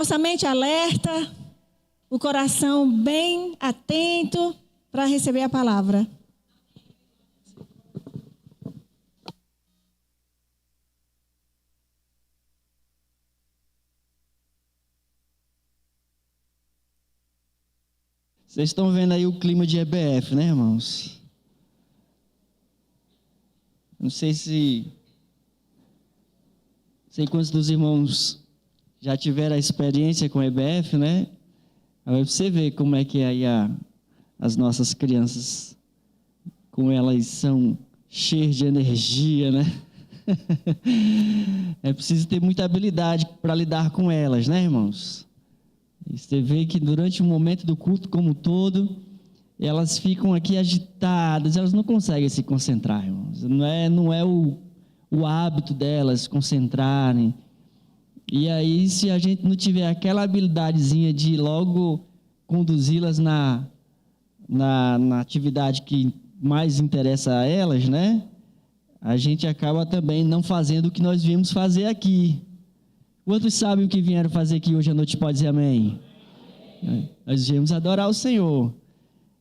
Nossa mente alerta, o coração bem atento para receber a palavra. Vocês estão vendo aí o clima de EBF, né, irmãos? Não sei quantos dos irmãos já tiveram a experiência com EBF, né? Aí você vê como é que é aí as nossas crianças, como elas são cheias de energia, né? É preciso ter muita habilidade para lidar com elas, né, irmãos? E você vê que durante o momento do culto como um todo, elas ficam aqui agitadas, elas não conseguem se concentrar, irmãos. Não é o hábito delas se concentrarem. E aí, se a gente não tiver aquela habilidadezinha de logo conduzi-las na atividade que mais interessa a elas, né? A gente acaba também não fazendo o que nós viemos fazer aqui. Quantos sabem o que vieram fazer aqui hoje à noite? Pode dizer amém? Nós viemos adorar o Senhor.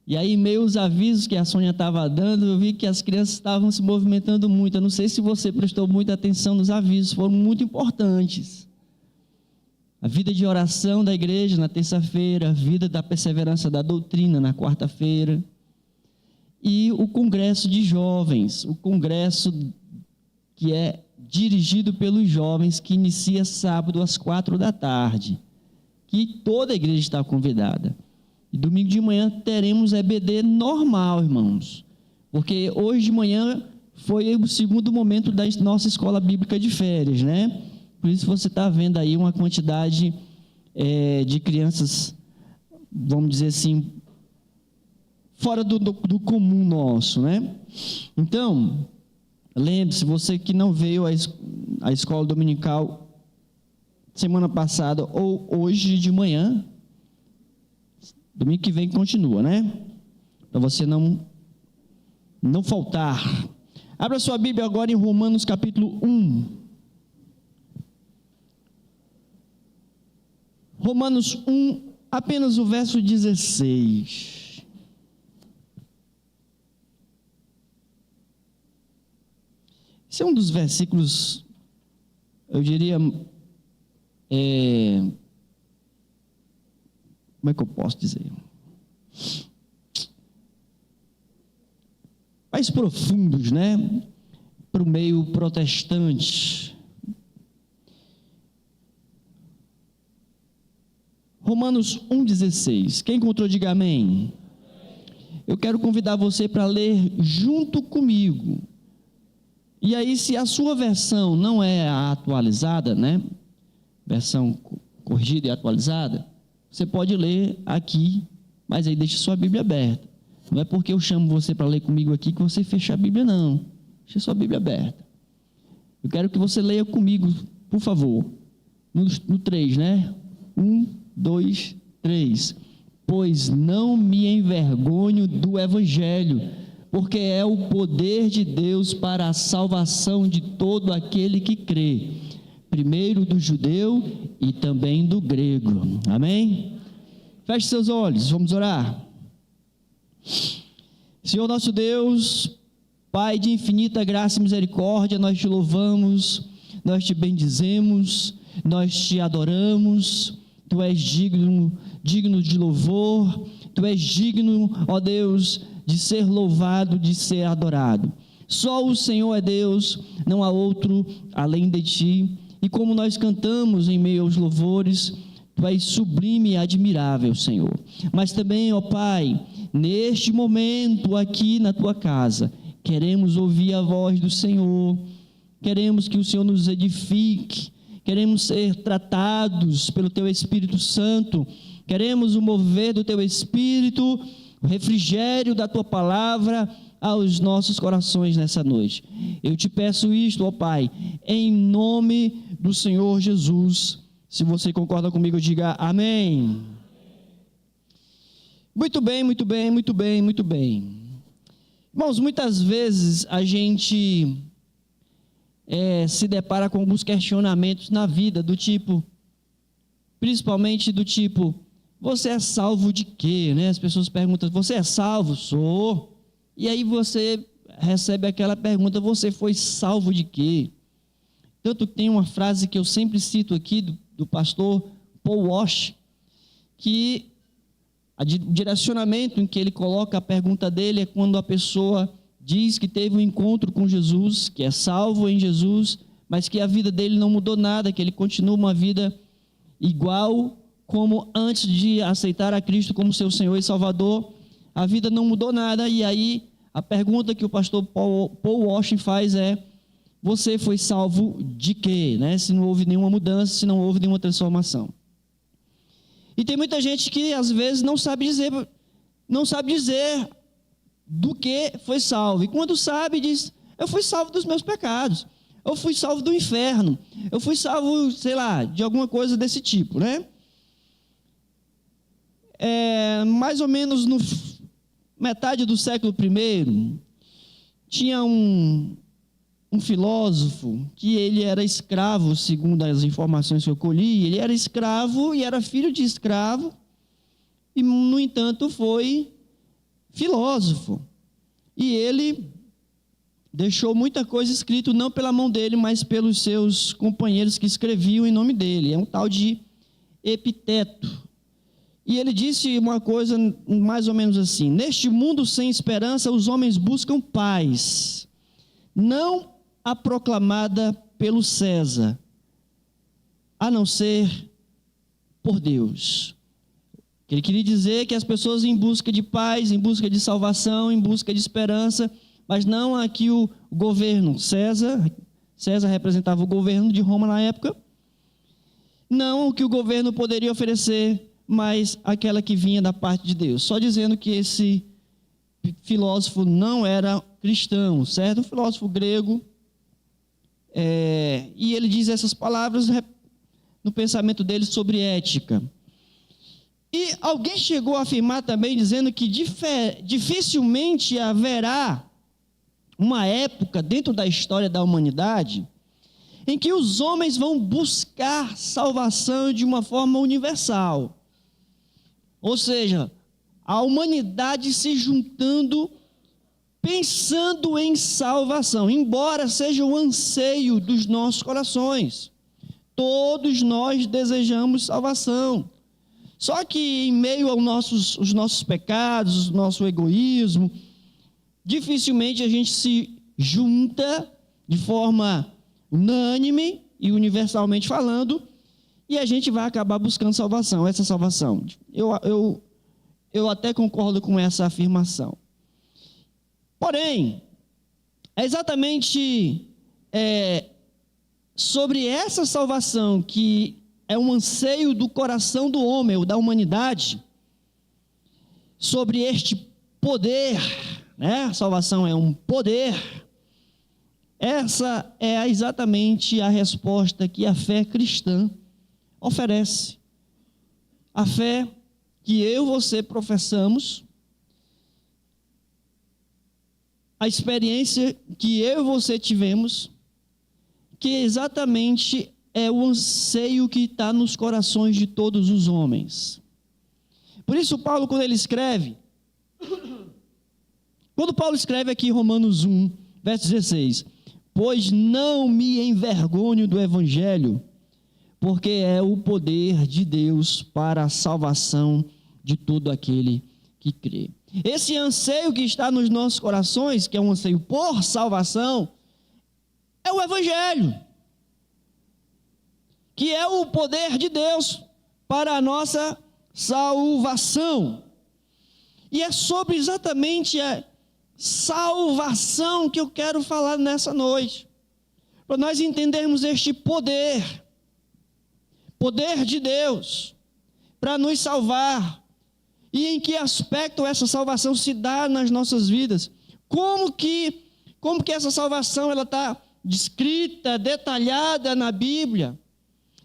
E aí, em meio aos avisos que a Sônia estava dando, eu vi que as crianças estavam se movimentando muito. Eu não sei se você prestou muita atenção nos avisos, foram muito importantes. A vida de oração da igreja na terça-feira, a vida da perseverança da doutrina na quarta-feira. E o congresso de jovens, o congresso que é dirigido pelos jovens, que inicia sábado às 16h, que toda a igreja está convidada. E domingo de manhã teremos EBD normal, irmãos, porque hoje de manhã foi o segundo momento da nossa escola bíblica de férias, né? Por isso você está vendo aí uma quantidade de crianças, vamos dizer assim, fora do comum nosso, né? Então, lembre-se, você que não veio à escola dominical semana passada ou hoje de manhã, domingo que vem continua, né? Para você não faltar. Abra sua Bíblia agora em Romanos capítulo 1. Romanos 1, apenas o verso 16. Esse é um dos versículos, eu diria, como é que eu posso dizer? Mais profundos, né? Para o meio protestante. Romanos 1,16. Quem encontrou, diga amém. Eu quero convidar você para ler junto comigo. E aí, se a sua versão não é a atualizada, né? Versão corrigida e atualizada, você pode ler aqui, mas aí deixe sua Bíblia aberta. Não é porque eu chamo você para ler comigo aqui que você fecha a Bíblia, não. Deixe sua Bíblia aberta. Eu quero que você leia comigo, por favor, no 3, né? 1, 2, 3. Pois não me envergonho do Evangelho, porque é o poder de Deus para a salvação de todo aquele que crê, primeiro do judeu e também do grego. Amém? Feche seus olhos, vamos orar. Senhor nosso Deus, Pai de infinita graça e misericórdia, nós te louvamos, nós te bendizemos, nós te adoramos. Tu és digno de louvor, Tu és digno, ó Deus, de ser louvado, de ser adorado. Só o Senhor é Deus, não há outro além de Ti. E como nós cantamos em meio aos louvores, Tu és sublime e admirável, Senhor. Mas também, ó Pai, neste momento aqui na Tua casa, queremos ouvir a voz do Senhor, queremos que o Senhor nos edifique, queremos ser tratados pelo Teu Espírito Santo, queremos o mover do Teu Espírito, o refrigério da Tua palavra aos nossos corações nessa noite. Eu te peço isto, ó Pai, em nome do Senhor Jesus. Se você concorda comigo, diga amém. Muito bem, muito bem, muito bem, muito bem. Irmãos, muitas vezes a gente se depara com alguns questionamentos na vida, do tipo: principalmente do tipo, você é salvo de quê? Né? As pessoas perguntam, você é salvo? Sou. E aí você recebe aquela pergunta, você foi salvo de quê? Tanto que tem uma frase que eu sempre cito aqui do pastor Paul Walsh, que o direcionamento em que ele coloca a pergunta dele é quando a pessoa diz que teve um encontro com Jesus, que é salvo em Jesus, mas que a vida dele não mudou nada, que ele continua uma vida igual como antes de aceitar a Cristo como seu Senhor e Salvador. A vida não mudou nada, e aí a pergunta que o pastor Paul Walsh faz é, você foi salvo de quê? Né? Se não houve nenhuma mudança, se não houve nenhuma transformação. E tem muita gente que às vezes não sabe dizer do que foi salvo. E quando sabe, diz, eu fui salvo dos meus pecados. Eu fui salvo do inferno. Eu fui salvo, sei lá, de alguma coisa desse tipo, né? Mais ou menos no metade do século I, tinha um filósofo que ele era escravo, segundo as informações que eu colhi, ele era escravo e era filho de escravo, e no entanto foi filósofo. E ele deixou muita coisa escrita, não pela mão dele, mas pelos seus companheiros que escreviam em nome dele. É um tal de Epiteto. E ele disse uma coisa mais ou menos assim, neste mundo sem esperança, os homens buscam paz, não a proclamada pelo César, a não ser por Deus. Ele queria dizer que as pessoas em busca de paz, em busca de salvação, em busca de esperança, mas não aqui o governo. César representava o governo de Roma na época, não o que o governo poderia oferecer, mas aquela que vinha da parte de Deus. Só dizendo que esse filósofo não era cristão, certo? Um filósofo grego, e ele diz essas palavras no pensamento dele sobre ética. E alguém chegou a afirmar também, dizendo que dificilmente haverá uma época dentro da história da humanidade em que os homens vão buscar salvação de uma forma universal. Ou seja, a humanidade se juntando, pensando em salvação, embora seja o anseio dos nossos corações. Todos nós desejamos salvação. Só que em meio aos nossos pecados, o nosso egoísmo, dificilmente a gente se junta de forma unânime e universalmente falando, e a gente vai acabar buscando salvação, essa salvação. Eu até concordo com essa afirmação. Porém, é exatamente sobre essa salvação que é um anseio do coração do homem, ou da humanidade, sobre este poder, né? A salvação é um poder. Essa é exatamente a resposta que a fé cristã oferece. A fé que eu e você professamos, a experiência que eu e você tivemos, que exatamente é o anseio que está nos corações de todos os homens. Por isso Paulo, quando Paulo escreve aqui em Romanos 1, verso 16, pois não me envergonho do evangelho, porque é o poder de Deus para a salvação de todo aquele que crê. Esse anseio que está nos nossos corações, que é um anseio por salvação, é o evangelho, que é o poder de Deus para a nossa salvação. E é sobre exatamente a salvação que eu quero falar nessa noite, para nós entendermos este poder de Deus para nos salvar, e em que aspecto essa salvação se dá nas nossas vidas, como que essa salvação ela está descrita, detalhada na Bíblia,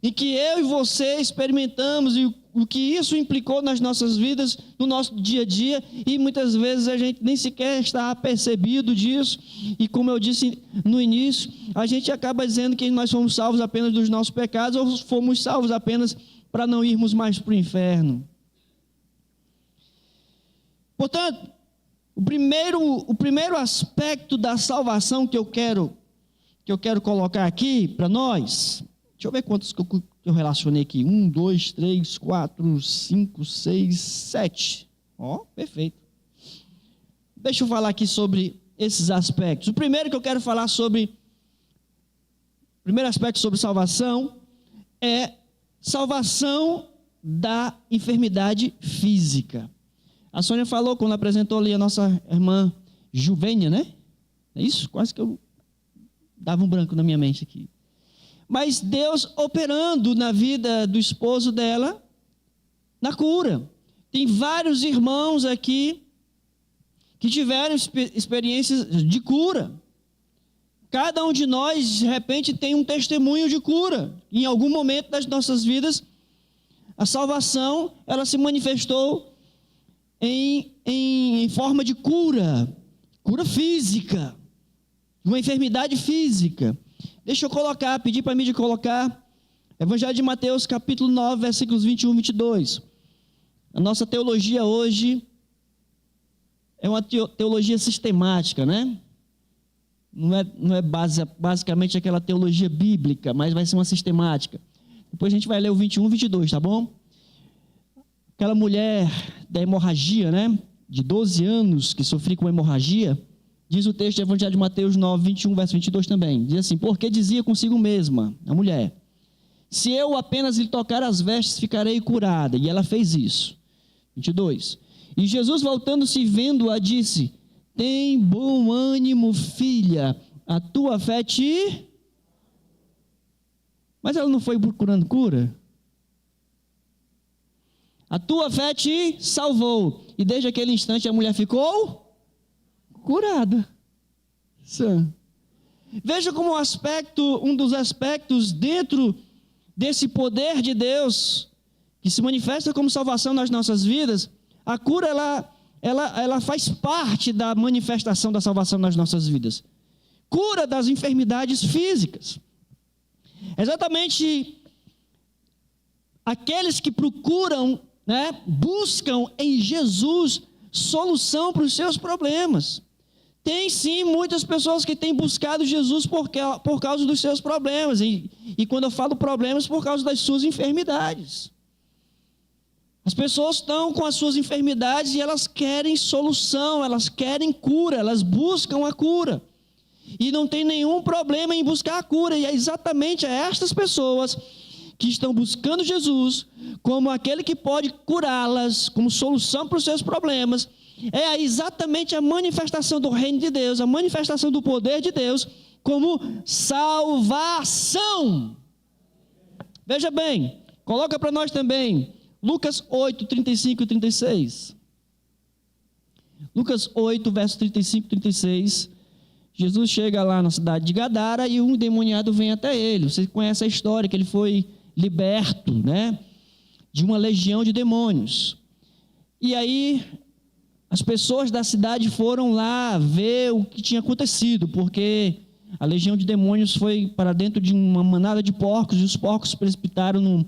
e que eu e você experimentamos, e o que isso implicou nas nossas vidas, no nosso dia a dia, e muitas vezes a gente nem sequer está apercebido disso, e como eu disse no início, a gente acaba dizendo que nós fomos salvos apenas dos nossos pecados, ou fomos salvos apenas para não irmos mais para o inferno. Portanto, o primeiro aspecto da salvação que eu quero colocar aqui para nós, deixa eu ver quantos que eu relacionei aqui, 1, 2, 3, 4, 5, 6, 7, perfeito. Deixa eu falar aqui sobre esses aspectos. O primeiro que eu quero falar o primeiro aspecto sobre salvação é salvação da enfermidade física. A Sônia falou quando apresentou ali a nossa irmã Juvênia, né? É isso? Quase que eu dava um branco na minha mente aqui. Mas Deus operando na vida do esposo dela, na cura. Tem vários irmãos aqui que tiveram experiências de cura. Cada um de nós, de repente, tem um testemunho de cura. Em algum momento das nossas vidas, a salvação, ela se manifestou em forma de cura física, uma enfermidade física. Deixa eu pedir para mim de colocar Evangelho de Mateus, capítulo 9, versículos 21 e 22. A nossa teologia hoje é uma teologia sistemática, né? Não é basicamente aquela teologia bíblica, mas vai ser uma sistemática. Depois a gente vai ler o 21 e 22, tá bom? Aquela mulher da hemorragia, né? De 12 anos, que sofria com hemorragia, diz o texto de Evangelho de Mateus 9, 21, verso 22 também. Diz assim: porque dizia consigo mesma, a mulher, se eu apenas lhe tocar as vestes, ficarei curada. E ela fez isso. 22. E Jesus, voltando-se e vendo-a, disse: tem bom ânimo, filha, a tua fé te... Mas ela não foi procurando cura? A tua fé te salvou. E desde aquele instante a mulher ficou curada. Sim. Veja como um dos aspectos dentro desse poder de Deus, que se manifesta como salvação nas nossas vidas, a cura ela faz parte da manifestação da salvação nas nossas vidas. Cura das enfermidades físicas. Exatamente aqueles que procuram, né, buscam em Jesus solução para os seus problemas. Tem sim muitas pessoas que têm buscado Jesus por causa dos seus problemas, e quando eu falo problemas, por causa das suas enfermidades. As pessoas estão com as suas enfermidades e elas querem solução, elas querem cura, elas buscam a cura. E não tem nenhum problema em buscar a cura, e é exatamente estas pessoas que estão buscando Jesus como aquele que pode curá-las, como solução para os seus problemas. É exatamente a manifestação do reino de Deus, a manifestação do poder de Deus como salvação. Veja bem, coloca para nós também Lucas 8, 35 e 36. Lucas 8, verso 35 e 36. Jesus chega lá na cidade de Gadara e um endemoniado vem até ele. Você conhece a história, que ele foi liberto, né, de uma legião de demônios. E aí as pessoas da cidade foram lá ver o que tinha acontecido, porque a legião de demônios foi para dentro de uma manada de porcos, e os porcos se precipitaram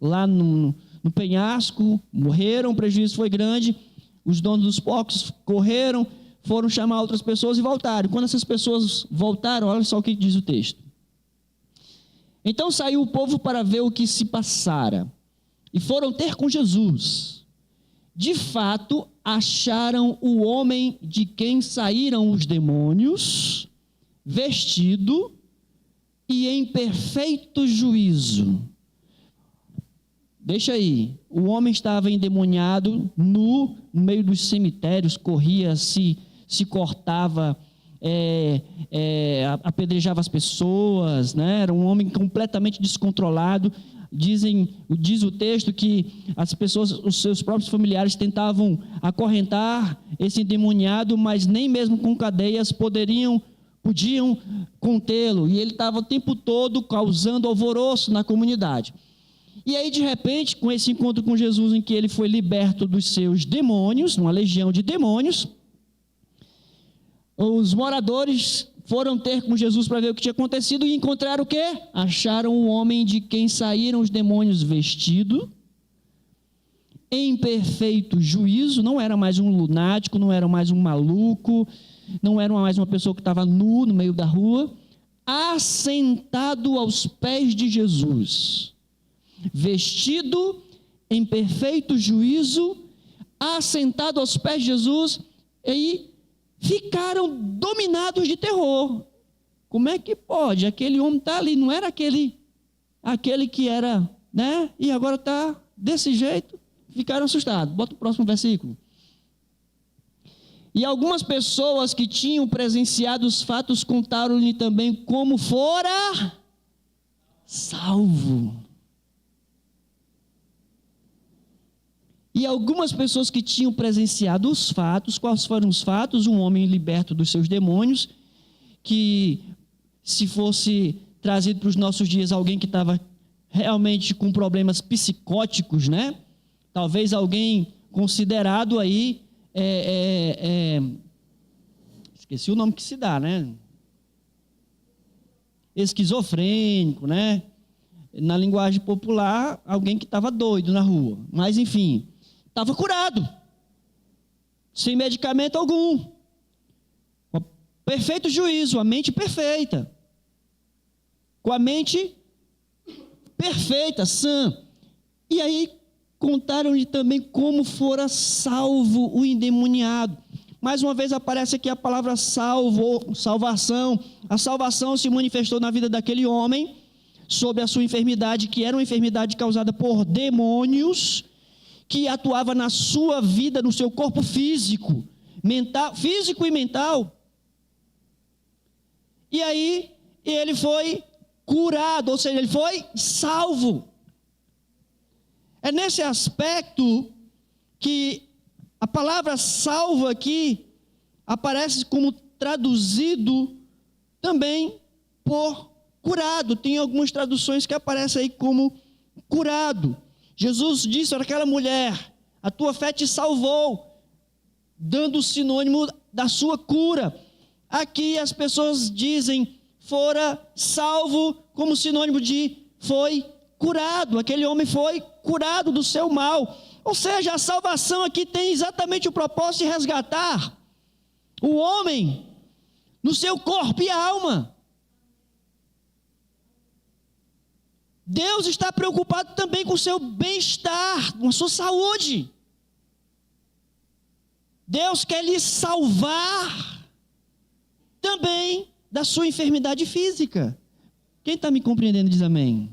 lá no penhasco, morreram, o prejuízo foi grande. Os donos dos porcos correram, foram chamar outras pessoas e voltaram. Quando essas pessoas voltaram, olha só o que diz o texto. Então saiu o povo para ver o que se passara, e foram ter com Jesus. De fato, acharam o homem de quem saíram os demônios, vestido e em perfeito juízo. Deixa aí, o homem estava endemoniado, nu, no meio dos cemitérios, corria, se cortava, apedrejava as pessoas, né? Era um homem completamente descontrolado. Diz o texto que as pessoas, os seus próprios familiares, tentavam acorrentar esse endemoniado, mas nem mesmo com cadeias podiam contê-lo, e ele estava o tempo todo causando alvoroço na comunidade. E aí, de repente, com esse encontro com Jesus, em que ele foi liberto dos seus demônios, uma legião de demônios, os moradores foram ter com Jesus para ver o que tinha acontecido e encontraram o quê? Acharam o homem de quem saíram os demônios vestido, em perfeito juízo, não era mais um lunático, não era mais um maluco, não era mais uma pessoa que estava nu no meio da rua, assentado aos pés de Jesus, vestido em perfeito juízo, assentado aos pés de Jesus, e ficaram dominados de terror. Como é que pode? Aquele homem está ali, não era aquele que era, né? E agora está desse jeito. Ficaram assustados. Bota o próximo versículo. E algumas pessoas que tinham presenciado os fatos contaram-lhe também como fora salvo. E algumas pessoas que tinham presenciado os fatos, quais foram os fatos? Um homem liberto dos seus demônios, que se fosse trazido para os nossos dias alguém que estava realmente com problemas psicóticos, né? Talvez alguém considerado aí, esqueci o nome que se dá, né? Esquizofrênico, né? Na linguagem popular, alguém que estava doido na rua. Mas, enfim, estava curado, sem medicamento algum, com perfeito juízo, a mente perfeita, com a mente perfeita, sã. E aí, contaram-lhe também como fora salvo o endemoniado. Mais uma vez aparece aqui a palavra salvo, salvação. A salvação se manifestou na vida daquele homem, sobre a sua enfermidade, que era uma enfermidade causada por demônios, que atuava na sua vida, no seu corpo físico, físico e mental. E aí, ele foi curado, ou seja, ele foi salvo. É nesse aspecto que a palavra salvo aqui aparece como traduzido também por curado. Tem algumas traduções que aparecem aí como curado. Jesus disse para aquela mulher: a tua fé te salvou, dando o sinônimo da sua cura. Aqui as pessoas dizem fora salvo como sinônimo de foi curado. Aquele homem foi curado do seu mal. Ou seja, a salvação aqui tem exatamente o propósito de resgatar o homem no seu corpo e alma. Deus está preocupado também com o seu bem-estar, com a sua saúde. Deus quer lhe salvar também da sua enfermidade física. Quem está me compreendendo diz amém.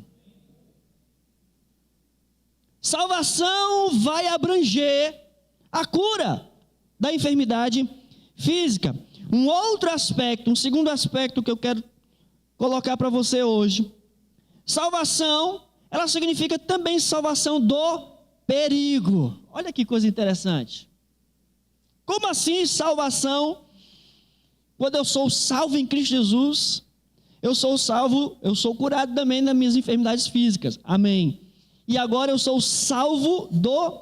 Salvação vai abranger a cura da enfermidade física. Um outro aspecto, um segundo aspecto que eu quero colocar para você hoje. Salvação, ela significa também salvação do perigo. Olha que coisa interessante. Como assim salvação? Quando eu sou salvo em Cristo Jesus, eu sou salvo, eu sou curado também das minhas enfermidades físicas. Amém. E agora eu sou salvo do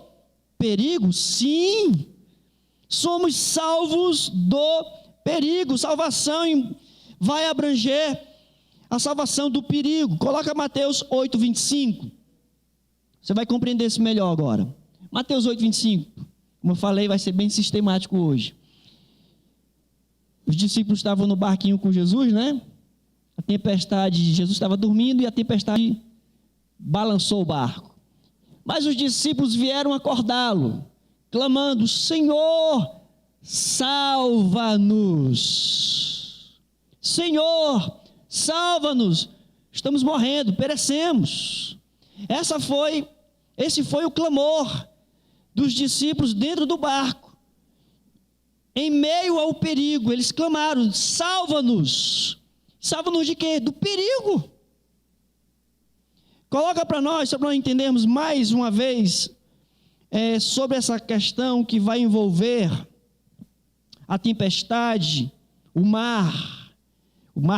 perigo? Sim. Somos salvos do perigo. Salvação vai abranger a salvação do perigo. Coloca Mateus 8:25. Você vai compreender isso melhor agora. Mateus 8:25. Como eu falei, vai ser bem sistemático hoje. Os discípulos estavam no barquinho com Jesus, né? A tempestade, Jesus estava dormindo e a tempestade balançou o barco. Mas os discípulos vieram acordá-lo, clamando: Senhor, salva-nos. Senhor, salva-nos. Estamos morrendo, perecemos. Esse foi o clamor dos discípulos dentro do barco. Em meio ao perigo, eles clamaram: salva-nos. Salva-nos de quê? Do perigo. Coloca para nós, só para nós entendermos mais uma vez sobre essa questão que vai envolver a tempestade, o mar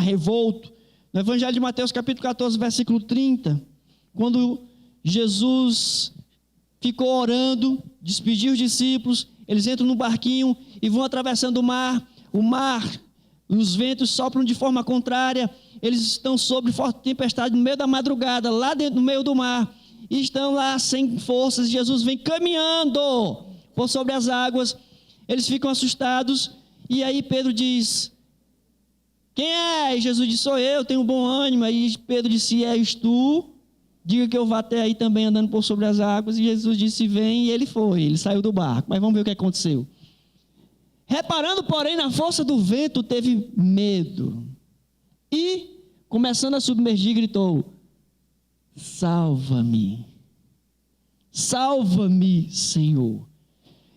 revolto. No Evangelho de Mateus, capítulo 14, versículo 30, quando Jesus ficou orando, despediu os discípulos, eles entram no barquinho e vão atravessando o mar os ventos sopram de forma contrária, eles estão sob forte tempestade no meio da madrugada, lá dentro, no meio do mar, e estão lá sem forças. Jesus vem caminhando por sobre as águas, eles ficam assustados, e aí Pedro diz: quem é? E Jesus diz: sou eu, tenho um bom ânimo. Aí Pedro disse: és tu? Diga que eu vá até aí também andando por sobre as águas. E Jesus disse: vem, e ele foi, ele saiu do barco. Mas vamos ver o que aconteceu. Reparando, porém, na força do vento, teve medo. E, começando a submergir, gritou: salva-me. Salva-me, Senhor.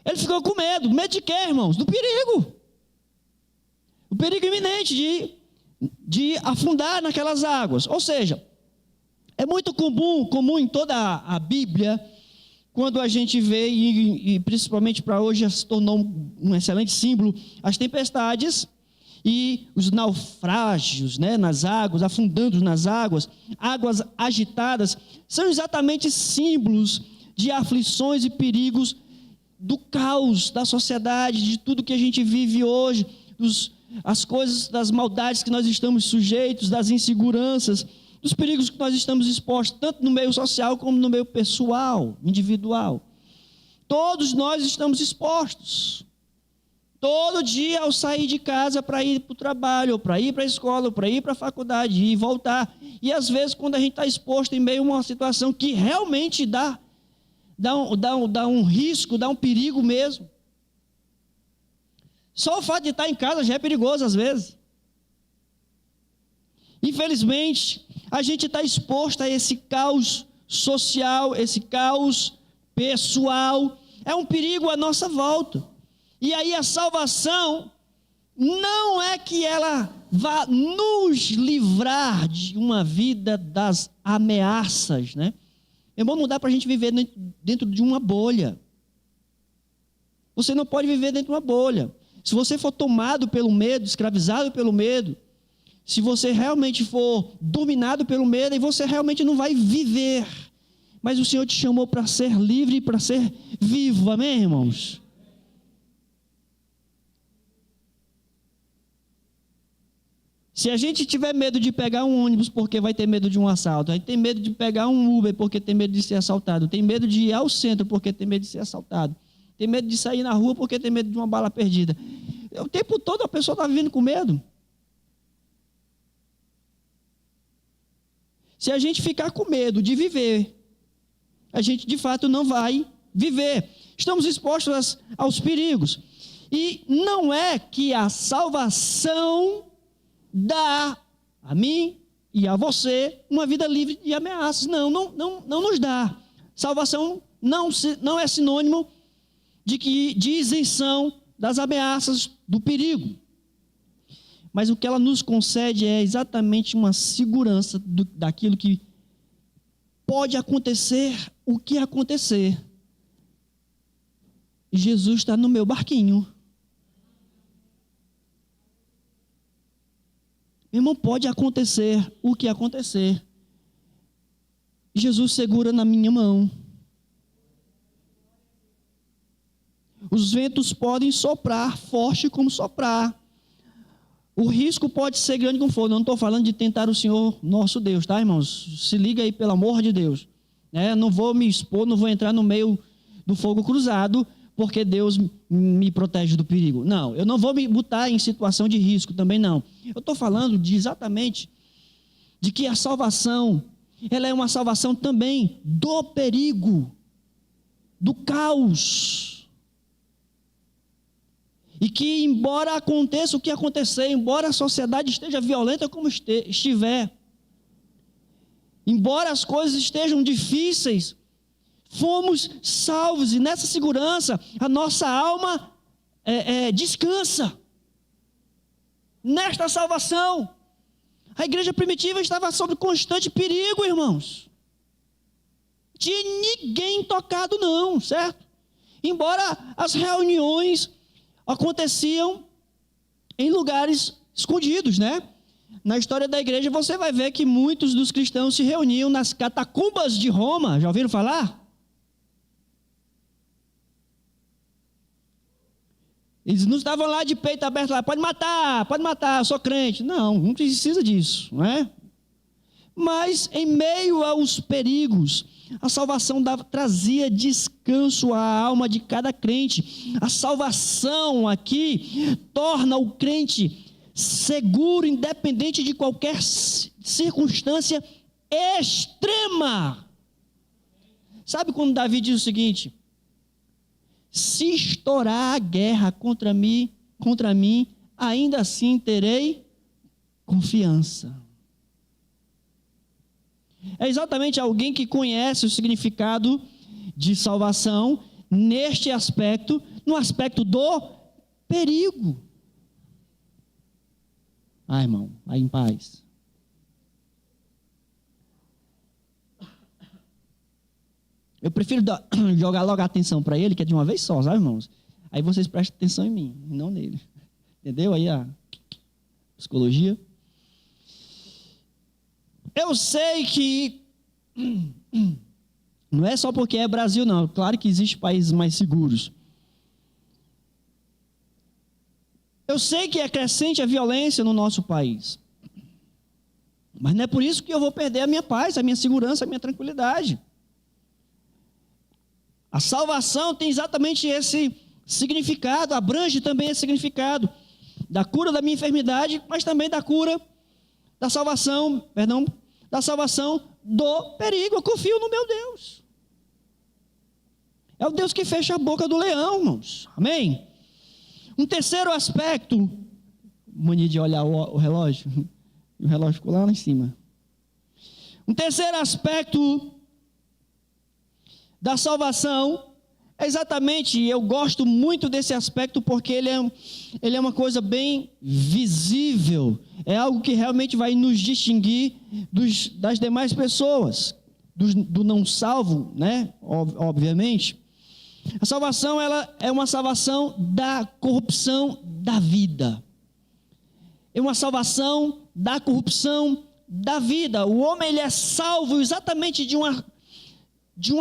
Ele ficou com medo. Medo de quê, irmãos? Do perigo. O perigo iminente de afundar naquelas águas. Ou seja, é muito comum em toda a Bíblia, quando a gente vê, e principalmente para hoje já se tornou um excelente símbolo, as tempestades e os naufrágios, né, nas águas, afundando nas águas agitadas, são exatamente símbolos de aflições e perigos do caos da sociedade, de tudo que a gente vive hoje, as coisas, das maldades que nós estamos sujeitos, das inseguranças, dos perigos que nós estamos expostos, tanto no meio social como no meio pessoal, individual. Todos nós estamos expostos. Todo dia ao sair de casa para ir para o trabalho, ou para ir para a escola, ou para ir para a faculdade e voltar. E às vezes quando a gente está exposto em meio a uma situação que realmente dá um risco, dá um perigo mesmo. Só o fato de estar em casa já é perigoso às vezes. Infelizmente, a gente está exposto a esse caos social, esse caos pessoal. É um perigo à nossa volta. E aí a salvação não é que ela vá nos livrar de uma vida das ameaças, né? Irmão, não dá para a gente viver dentro de uma bolha. Você não pode viver dentro de uma bolha. Se você for tomado pelo medo, escravizado pelo medo, se você realmente for dominado pelo medo, aí você realmente não vai viver. Mas o Senhor te chamou para ser livre e para ser vivo, amém, irmãos? Se a gente tiver medo de pegar um ônibus porque vai ter medo de um assalto, aí tem medo de pegar um Uber porque tem medo de ser assaltado, tem medo de ir ao centro porque tem medo de ser assaltado, tem medo de sair na rua porque tem medo de uma bala perdida. O tempo todo a pessoa está vivendo com medo. Se a gente ficar com medo de viver, a gente de fato não vai viver. Estamos expostos aos perigos. E não é que a salvação dá a mim e a você uma vida livre de ameaças. Não nos dá. Salvação não é sinônimo de isenção das ameaças do perigo. Mas o que ela nos concede é exatamente uma segurança daquilo que pode acontecer, o que acontecer. E Jesus está no meu barquinho. Meu irmão, pode acontecer o que acontecer. Jesus segura na minha mão. Os ventos podem soprar forte como soprar. O risco pode ser grande como for. Não estou falando de tentar o Senhor nosso Deus, tá, irmãos? Se liga aí, pelo amor de Deus. Não vou me expor, não vou entrar no meio do fogo cruzado, porque Deus me protege do perigo. Não, eu não vou me botar em situação de risco, também não. Eu estou falando exatamente de que a salvação, ela é uma salvação também do perigo, do caos. E que embora aconteça o que acontecer, embora a sociedade esteja violenta como estiver, embora as coisas estejam difíceis, fomos salvos, e nessa segurança a nossa alma descansa. Nesta salvação, a igreja primitiva estava sob constante perigo, irmãos. Tinha ninguém tocado não, certo? Embora as reuniões aconteciam em lugares escondidos, né? Na história da igreja você vai ver que muitos dos cristãos se reuniam nas catacumbas de Roma. Já ouviram falar? Eles não estavam lá de peito aberto lá, pode matar, eu sou crente. Não precisa disso, não é? Mas em meio aos perigos, a salvação trazia descanso à alma de cada crente. A salvação aqui torna o crente seguro, independente de qualquer circunstância extrema. Sabe quando Davi diz o seguinte: se estourar a guerra contra mim, ainda assim terei confiança. É exatamente alguém que conhece o significado de salvação neste aspecto, no aspecto do perigo. Irmão, vai em paz. Eu prefiro jogar logo a atenção para ele, que é de uma vez só, sabe, irmãos? Aí vocês prestam atenção em mim, e não nele. Entendeu aí a psicologia? Eu sei que não é só porque é Brasil, não. Claro que existem países mais seguros. Eu sei que é crescente a violência no nosso país. Mas não é por isso que eu vou perder a minha paz, a minha segurança, a minha tranquilidade. A salvação tem exatamente esse significado, abrange também esse significado da cura da minha enfermidade, mas também da cura da salvação do perigo. Eu confio no meu Deus. É o Deus que fecha a boca do leão, irmãos. Amém? Um terceiro aspecto, mania de olhar o relógio, e o relógio ficou lá em cima. Um terceiro aspecto da salvação é exatamente, eu gosto muito desse aspecto porque ele é uma coisa bem visível, é algo que realmente vai nos distinguir das demais pessoas, do não salvo, né? Obviamente. A salvação, ela é uma salvação da corrupção da vida. É uma salvação da corrupção da vida. O homem, ele é salvo exatamente de uma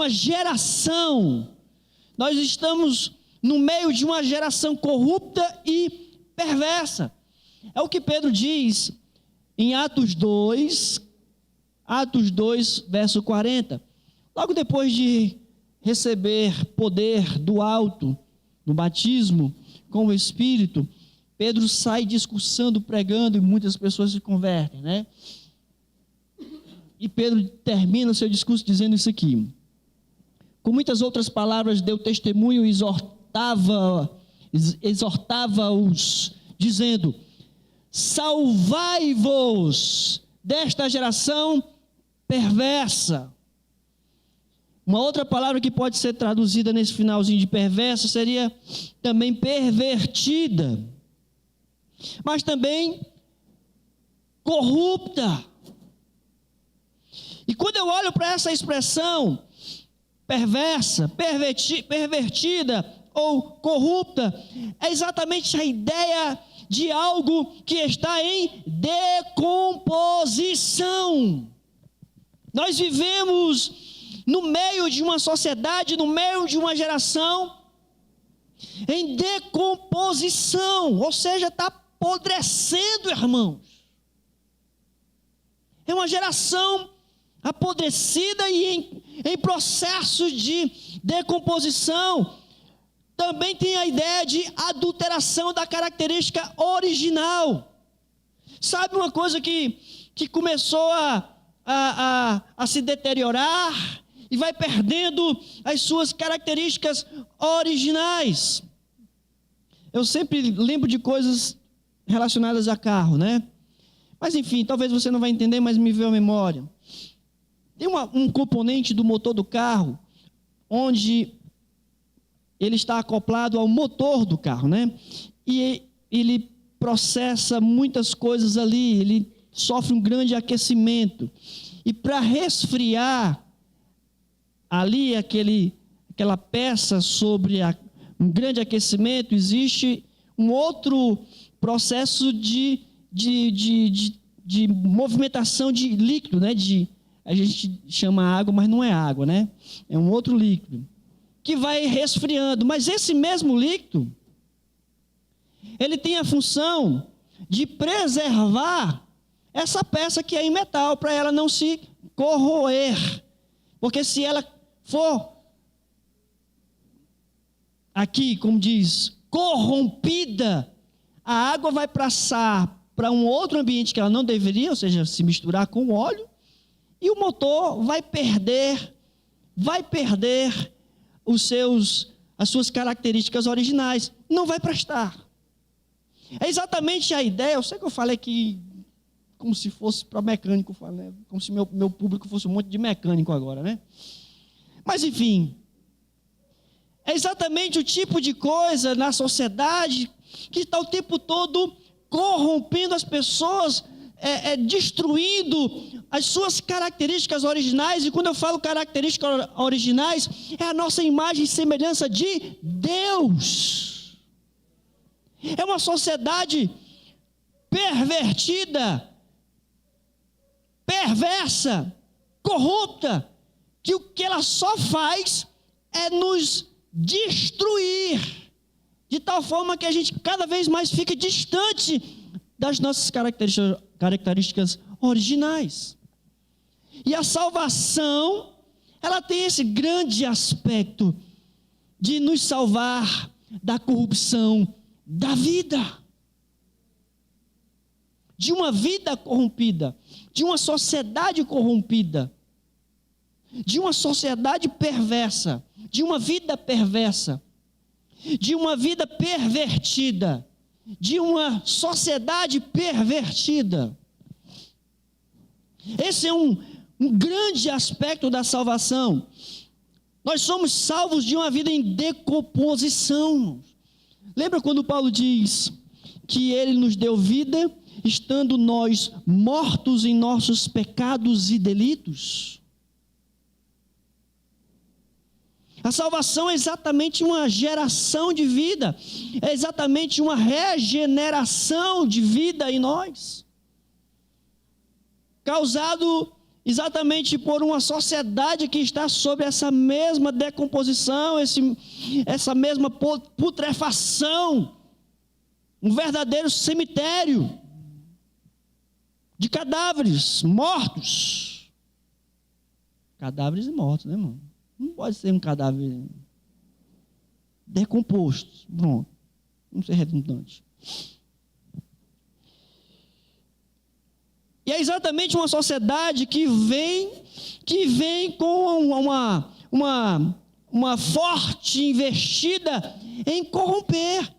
geração. Nós estamos no meio de uma geração corrupta e perversa. É o que Pedro diz em Atos 2, verso 40. Logo depois de receber poder do alto, no batismo com o Espírito, Pedro sai discursando, pregando, e muitas pessoas se convertem, né? E Pedro termina o seu discurso dizendo isso aqui: com muitas outras palavras deu testemunho e exortava-os, dizendo: salvai-vos desta geração perversa. Uma outra palavra que pode ser traduzida nesse finalzinho de perversa seria também pervertida, mas também corrupta. E quando eu olho para essa expressão perversa, pervertida ou corrupta, é exatamente a ideia de algo que está em decomposição. Nós vivemos no meio de uma sociedade, no meio de uma geração em decomposição, ou seja, está apodrecendo, irmãos. É uma geração apodrecida e em processo de decomposição. Também tem a ideia de adulteração da característica original. Sabe uma coisa que começou a se deteriorar e vai perdendo as suas características originais? Eu sempre lembro de coisas relacionadas a carro, né? Mas enfim, talvez você não vai entender, mas me veio à memória. Tem um componente do motor do carro, onde ele está acoplado ao motor do carro, né? E ele processa muitas coisas ali, ele sofre um grande aquecimento. E para resfriar ali aquela peça sobre um grande aquecimento, existe um outro processo de movimentação de líquido, né? A gente chama água, mas não é água, né? É um outro líquido que vai resfriando. Mas esse mesmo líquido, Ele tem a função de preservar essa peça que é em metal, para ela não se corroer. Porque se ela for, aqui, como diz, corrompida, a água vai passar para um outro ambiente que ela não deveria, ou seja, se misturar com o óleo, e o motor vai perder as suas características originais, não vai prestar. É exatamente a ideia, eu sei que eu falei aqui como se fosse para mecânico, né? Como se meu público fosse um monte de mecânico agora, né? Mas enfim, é exatamente o tipo de coisa na sociedade que está o tempo todo corrompendo as pessoas, destruindo as suas características originais. E quando eu falo características originais, é a nossa imagem e semelhança de Deus. É uma sociedade pervertida, perversa, corrupta, que o que ela só faz é nos destruir, de tal forma que a gente cada vez mais fica distante das nossas características originais. E a salvação, ela tem esse grande aspecto de nos salvar da corrupção da vida, de uma vida corrompida, de uma sociedade corrompida, de uma sociedade perversa, de uma vida perversa, de uma vida pervertida, de uma sociedade pervertida. Esse é um grande aspecto da salvação. Nós somos salvos de uma vida em decomposição. Lembra quando Paulo diz que ele nos deu vida, estando nós mortos em nossos pecados e delitos? A salvação é exatamente uma geração de vida, é exatamente uma regeneração de vida em nós, causado exatamente por uma sociedade que está sob essa mesma decomposição, essa mesma putrefação, um verdadeiro cemitério de cadáveres mortos. Cadáveres e mortos, né, irmão? Não pode ser um cadáver decomposto. Pronto. Não ser redundante. E é exatamente uma sociedade que vem com uma forte investida em corromper,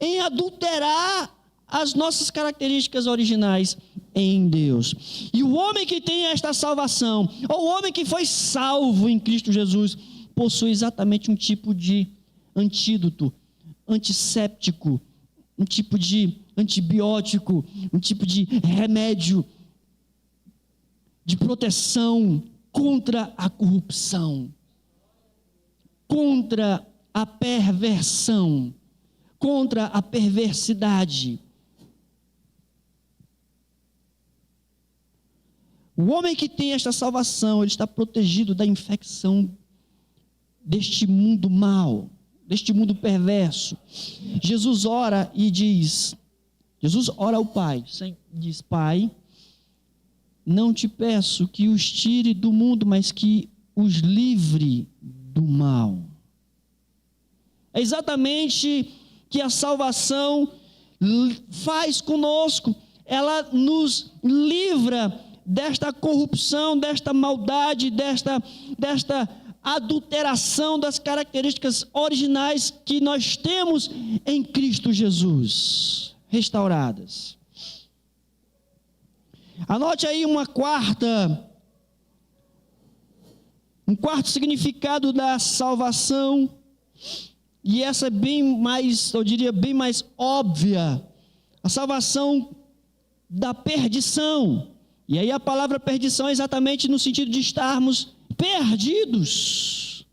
em adulterar as nossas características originais em Deus. E o homem que tem esta salvação, ou o homem que foi salvo em Cristo Jesus, possui exatamente um tipo de antídoto, antisséptico, um tipo de antibiótico, um tipo de remédio de proteção contra a corrupção, contra a perversão, contra a perversidade. O homem que tem esta salvação, ele está protegido da infecção deste mundo mau, deste mundo perverso. Jesus ora ao Pai, diz: Pai, não te peço que os tire do mundo, mas que os livre do mal. É exatamente que a salvação faz conosco, ela nos livra desta corrupção, desta maldade, desta adulteração das características originais que nós temos em Cristo Jesus, restauradas. Anote aí um quarto significado da salvação, e essa é bem mais, eu diria, bem mais óbvia, a salvação da perdição. E aí a palavra perdição é exatamente no sentido de estarmos perdidos.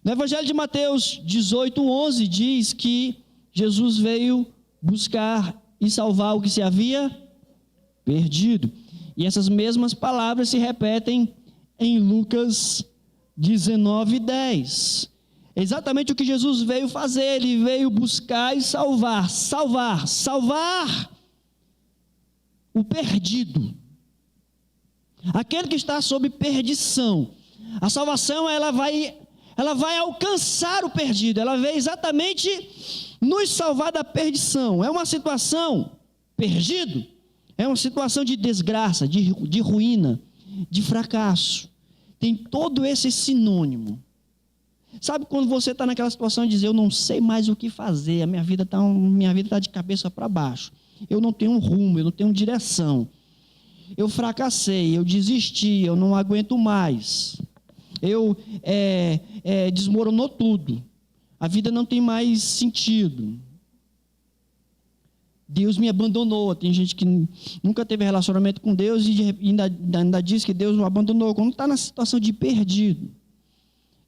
No Evangelho de Mateus 18:11 diz que Jesus veio buscar e salvar o que se havia perdido. E essas mesmas palavras se repetem em Lucas 19:10. É exatamente o que Jesus veio fazer. Ele veio buscar e salvar o perdido, aquele que está sob perdição. A salvação, ela vai alcançar o perdido. Ela veio exatamente nos salvar da perdição. É uma situação, perdido, é uma situação de desgraça, de ruína, de fracasso. Tem todo esse sinônimo. Sabe quando você está naquela situação de dizer, eu não sei mais o que fazer, a minha vida está de cabeça para baixo, eu não tenho rumo, eu não tenho direção, eu fracassei, eu desisti, eu não aguento mais, desmoronou tudo, a vida não tem mais sentido, Deus me abandonou. Tem gente que nunca teve relacionamento com Deus e ainda diz que Deus o abandonou, quando está na situação de perdido,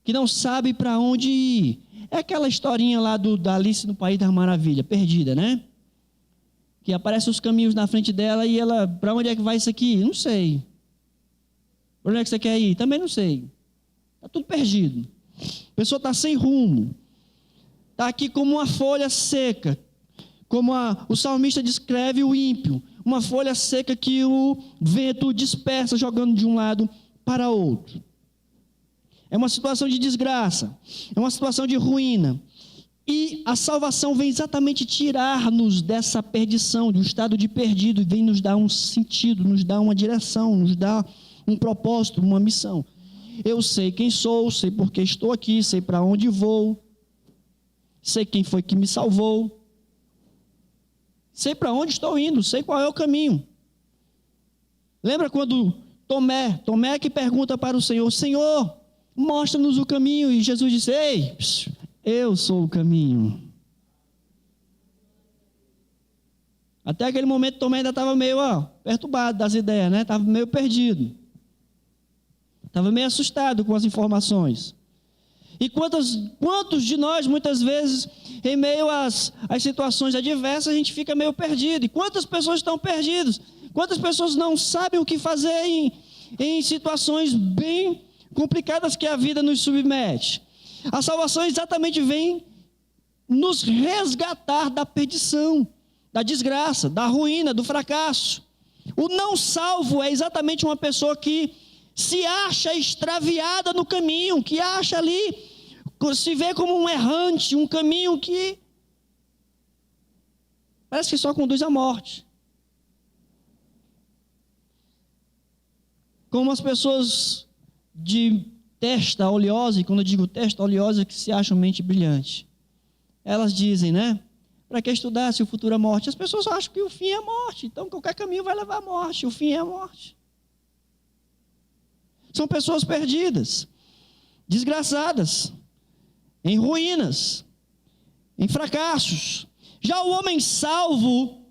que não sabe para onde ir. É aquela historinha lá da Alice no País das Maravilhas, perdida, né? Que aparecem os caminhos na frente dela e ela, para onde é que vai isso aqui? Não sei. Para onde é que você quer ir? Também não sei. Está tudo perdido. A pessoa está sem rumo. Está aqui como uma folha seca, como o salmista descreve o ímpio, uma folha seca que o vento dispersa, jogando de um lado para outro. É uma situação de desgraça, é uma situação de ruína. E a salvação vem exatamente tirar-nos dessa perdição, do estado de perdido, e vem nos dar um sentido, nos dar uma direção, nos dar um propósito, uma missão. Eu sei quem sou, sei por que estou aqui, sei para onde vou, sei quem foi que me salvou, sei para onde estou indo, sei qual é o caminho. Lembra quando Tomé que pergunta para o Senhor, Senhor, mostra-nos o caminho, e Jesus disse, ei, eu sou o caminho. Até aquele momento Tomé ainda estava meio perturbado das ideias, né? Estava meio perdido. Estava meio assustado com as informações. E quantos de nós, muitas vezes, em meio às situações adversas, a gente fica meio perdido. E quantas pessoas estão perdidas? Quantas pessoas não sabem o que fazer em situações bem complicadas que a vida nos submete? A salvação exatamente vem nos resgatar da perdição, da desgraça, da ruína, do fracasso. O não salvo é exatamente uma pessoa que se acha extraviada no caminho, que acha ali, se vê como um errante, um caminho que parece que só conduz à morte. Como as pessoas de testa oleosa, e quando eu digo testa oleosa, que se acham mente brilhante, elas dizem, né? Para que estudar se o futuro é morte? As pessoas acham que o fim é a morte, então qualquer caminho vai levar à morte, o fim é a morte. São pessoas perdidas, desgraçadas, em ruínas, em fracassos. Já o homem salvo,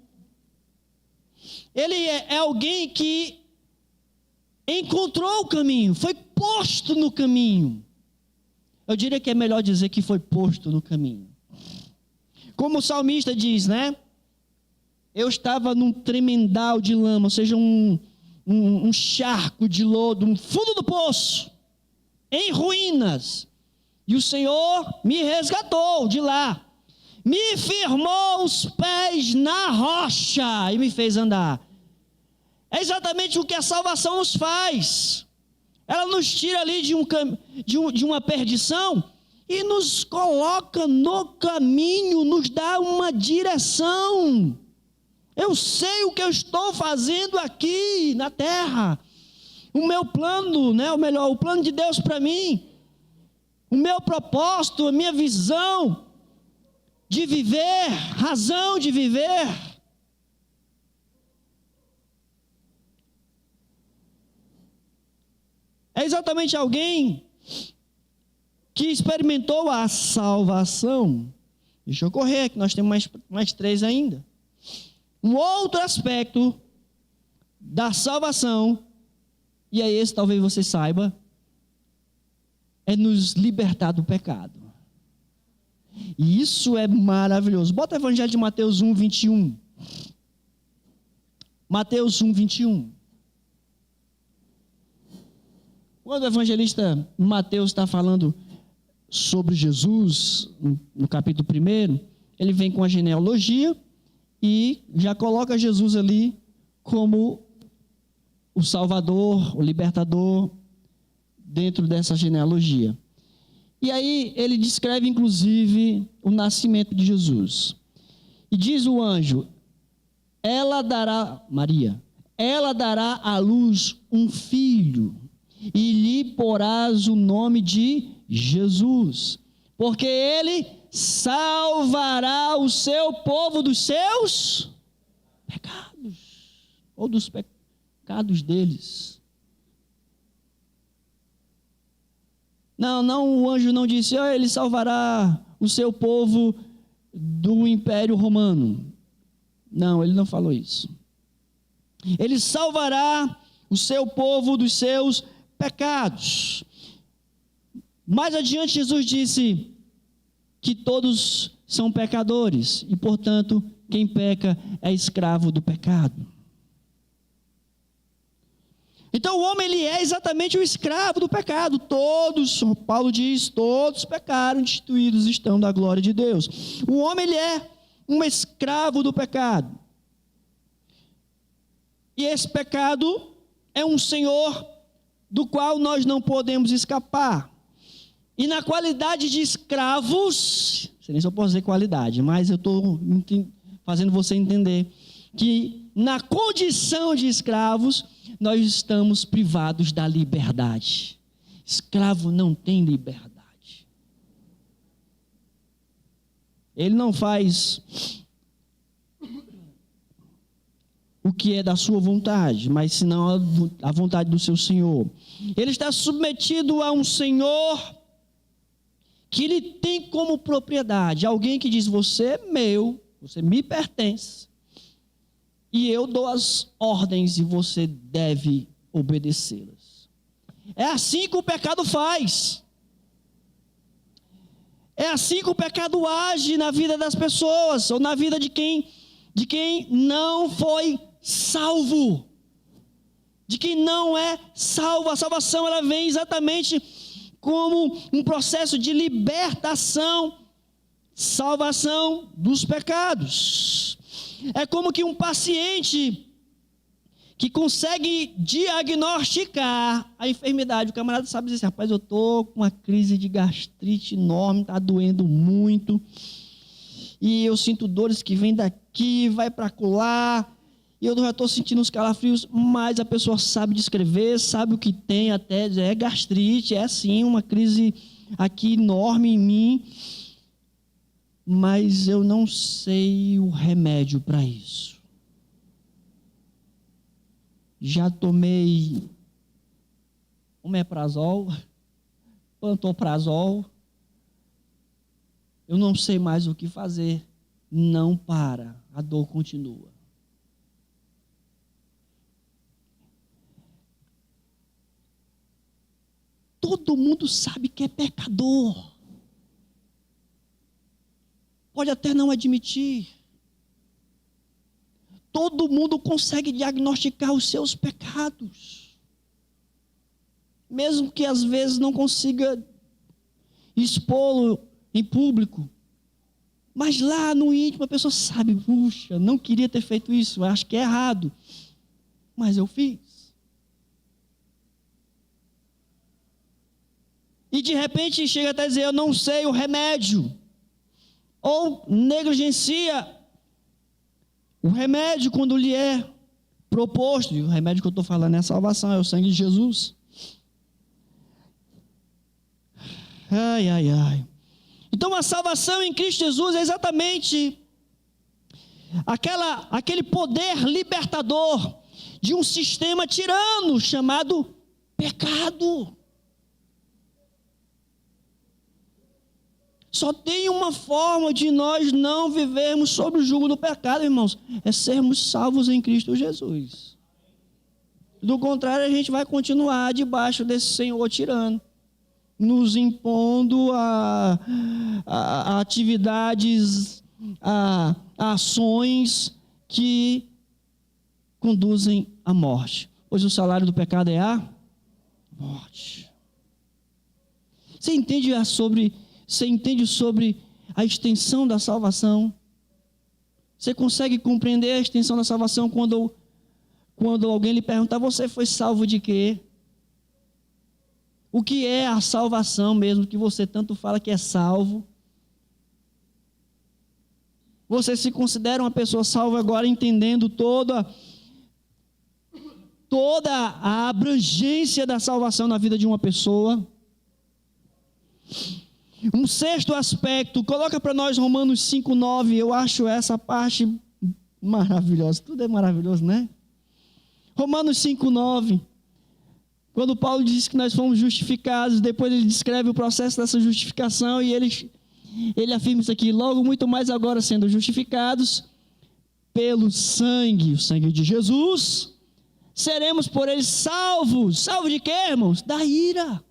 ele é alguém que encontrou o caminho, foi posto no caminho. Eu diria que é melhor dizer que foi posto no caminho. Como o salmista diz, né? Eu estava num tremendal de lama, ou seja, um charco de lodo, um fundo do poço, em ruínas, e o Senhor me resgatou de lá, me firmou os pés na rocha e me fez andar. É exatamente o que a salvação nos faz. Ela nos tira ali de uma perdição e nos coloca no caminho, nos dá uma direção. Eu sei o que eu estou fazendo aqui na terra. O meu plano, né, o plano de Deus para mim, o meu propósito, a minha visão de viver, razão de viver. É exatamente alguém que experimentou a salvação. Deixa eu correr, que nós temos mais 3 ainda. Um outro aspecto da salvação, e é esse, talvez você saiba, é nos libertar do pecado. E isso é maravilhoso. Bota o Evangelho de Mateus 1, 21. Mateus 1, 21. Quando o evangelista Mateus está falando sobre Jesus, no capítulo 1, ele vem com a genealogia e já coloca Jesus ali como o Salvador, o Libertador, dentro dessa genealogia. E aí ele descreve, inclusive, o nascimento de Jesus. E diz o anjo, Maria, ela dará à luz um filho, e lhe porás o nome de Jesus, porque ele salvará o seu povo dos seus pecados, ou dos pecados deles. Não, o anjo não disse, ele salvará o seu povo do Império Romano. Não, ele não falou isso. Ele salvará o seu povo dos seus pecados. Mais adiante, Jesus disse que todos são pecadores e, portanto, quem peca é escravo do pecado. Então, o homem ele é exatamente o escravo do pecado. Todos, Paulo diz, todos pecaram, destituídos estão da glória de Deus. O homem ele é um escravo do pecado. E esse pecado é um senhor do qual nós não podemos escapar. E na qualidade de escravos, não sei nem se eu posso dizer qualidade, mas eu estou fazendo você entender que na condição de escravos, nós estamos privados da liberdade. Escravo não tem liberdade. Ele não faz o que é da sua vontade, mas senão a vontade do seu Senhor. Ele está submetido a um Senhor que ele tem como propriedade, alguém que diz, você é meu, você me pertence, e eu dou as ordens e você deve obedecê-las. É assim que o pecado faz. É assim que o pecado age na vida das pessoas, ou na vida de quem não foi salvo, de quem não é salvo. A salvação ela vem exatamente como um processo de libertação, salvação dos pecados. É como que um paciente que consegue diagnosticar a enfermidade. O camarada sabe dizer assim, rapaz, eu estou com uma crise de gastrite enorme, está doendo muito, e eu sinto dores que vêm daqui, vai para acolá, e eu já estou sentindo uns calafrios, mas a pessoa sabe descrever, sabe o que tem, até é gastrite, é sim uma crise aqui enorme em mim, mas eu não sei o remédio para isso. Já tomei omeprazol, pantoprazol, eu não sei mais o que fazer. Não para, a dor continua. Todo mundo sabe que é pecador. Pode até não admitir. Todo mundo consegue diagnosticar os seus pecados. Mesmo que às vezes não consiga expô-lo em público. Mas lá no íntimo a pessoa sabe, puxa, não queria ter feito isso, acho que é errado. Mas eu fiz. E de repente chega até a dizer, eu não sei o remédio. Ou negligencia o remédio quando lhe é proposto. E o remédio que eu estou falando é a salvação, é o sangue de Jesus. Ai, ai, ai. Então a salvação em Cristo Jesus é exatamente aquele poder libertador de um sistema tirano chamado pecado. Só tem uma forma de nós não vivermos sob o jugo do pecado, irmãos, é sermos salvos em Cristo Jesus. Do contrário, a gente vai continuar debaixo desse Senhor tirano, nos impondo a atividades, a ações que conduzem à morte. Pois o salário do pecado é a morte. Você entende sobre a extensão da salvação? Você consegue compreender a extensão da salvação quando alguém lhe perguntar: você foi salvo de quê? O que é a salvação mesmo, que você tanto fala que é salvo? Você se considera uma pessoa salva agora, entendendo toda a abrangência da salvação na vida de uma pessoa? Um sexto aspecto, coloca para nós Romanos 5:9, eu acho essa parte maravilhosa, tudo é maravilhoso, né? Romanos 5:9, quando Paulo diz que nós fomos justificados, depois ele descreve o processo dessa justificação e ele afirma isso aqui: logo muito mais agora sendo justificados pelo sangue, o sangue de Jesus, seremos por ele salvos. Salvo de quê, irmãos? Da ira,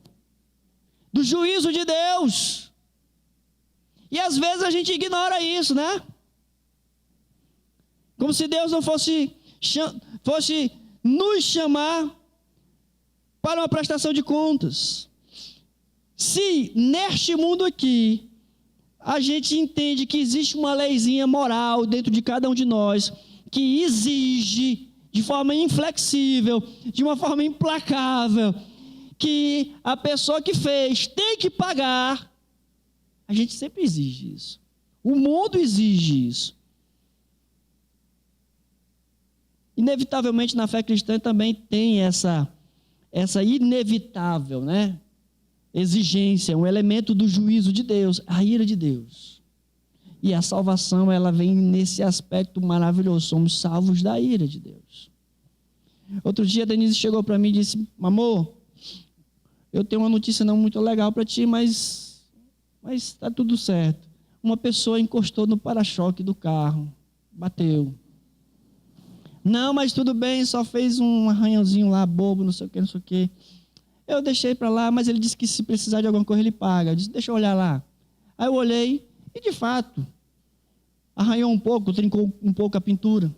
do juízo de Deus. E às vezes a gente ignora isso, né? Como se Deus não fosse nos chamar para uma prestação de contas. Se neste mundo aqui a gente entende que existe uma leizinha moral dentro de cada um de nós que exige de forma inflexível, de uma forma implacável, que a pessoa que fez tem que pagar, a gente sempre exige isso. O mundo exige isso. Inevitavelmente na fé cristã também tem essa inevitável, né, exigência, um elemento do juízo de Deus, a ira de Deus. E a salvação, ela vem nesse aspecto maravilhoso, somos salvos da ira de Deus. Outro dia a Denise chegou para mim e disse: amor, eu tenho uma notícia não muito legal para ti, mas está tudo certo. Uma pessoa encostou no para-choque do carro, bateu. Não, mas tudo bem, só fez um arranhãozinho lá, bobo, não sei o que. Eu deixei para lá, mas ele disse que se precisar de alguma coisa ele paga. Eu disse: deixa eu olhar lá. Aí eu olhei e, de fato, arranhou um pouco, trincou um pouco a pintura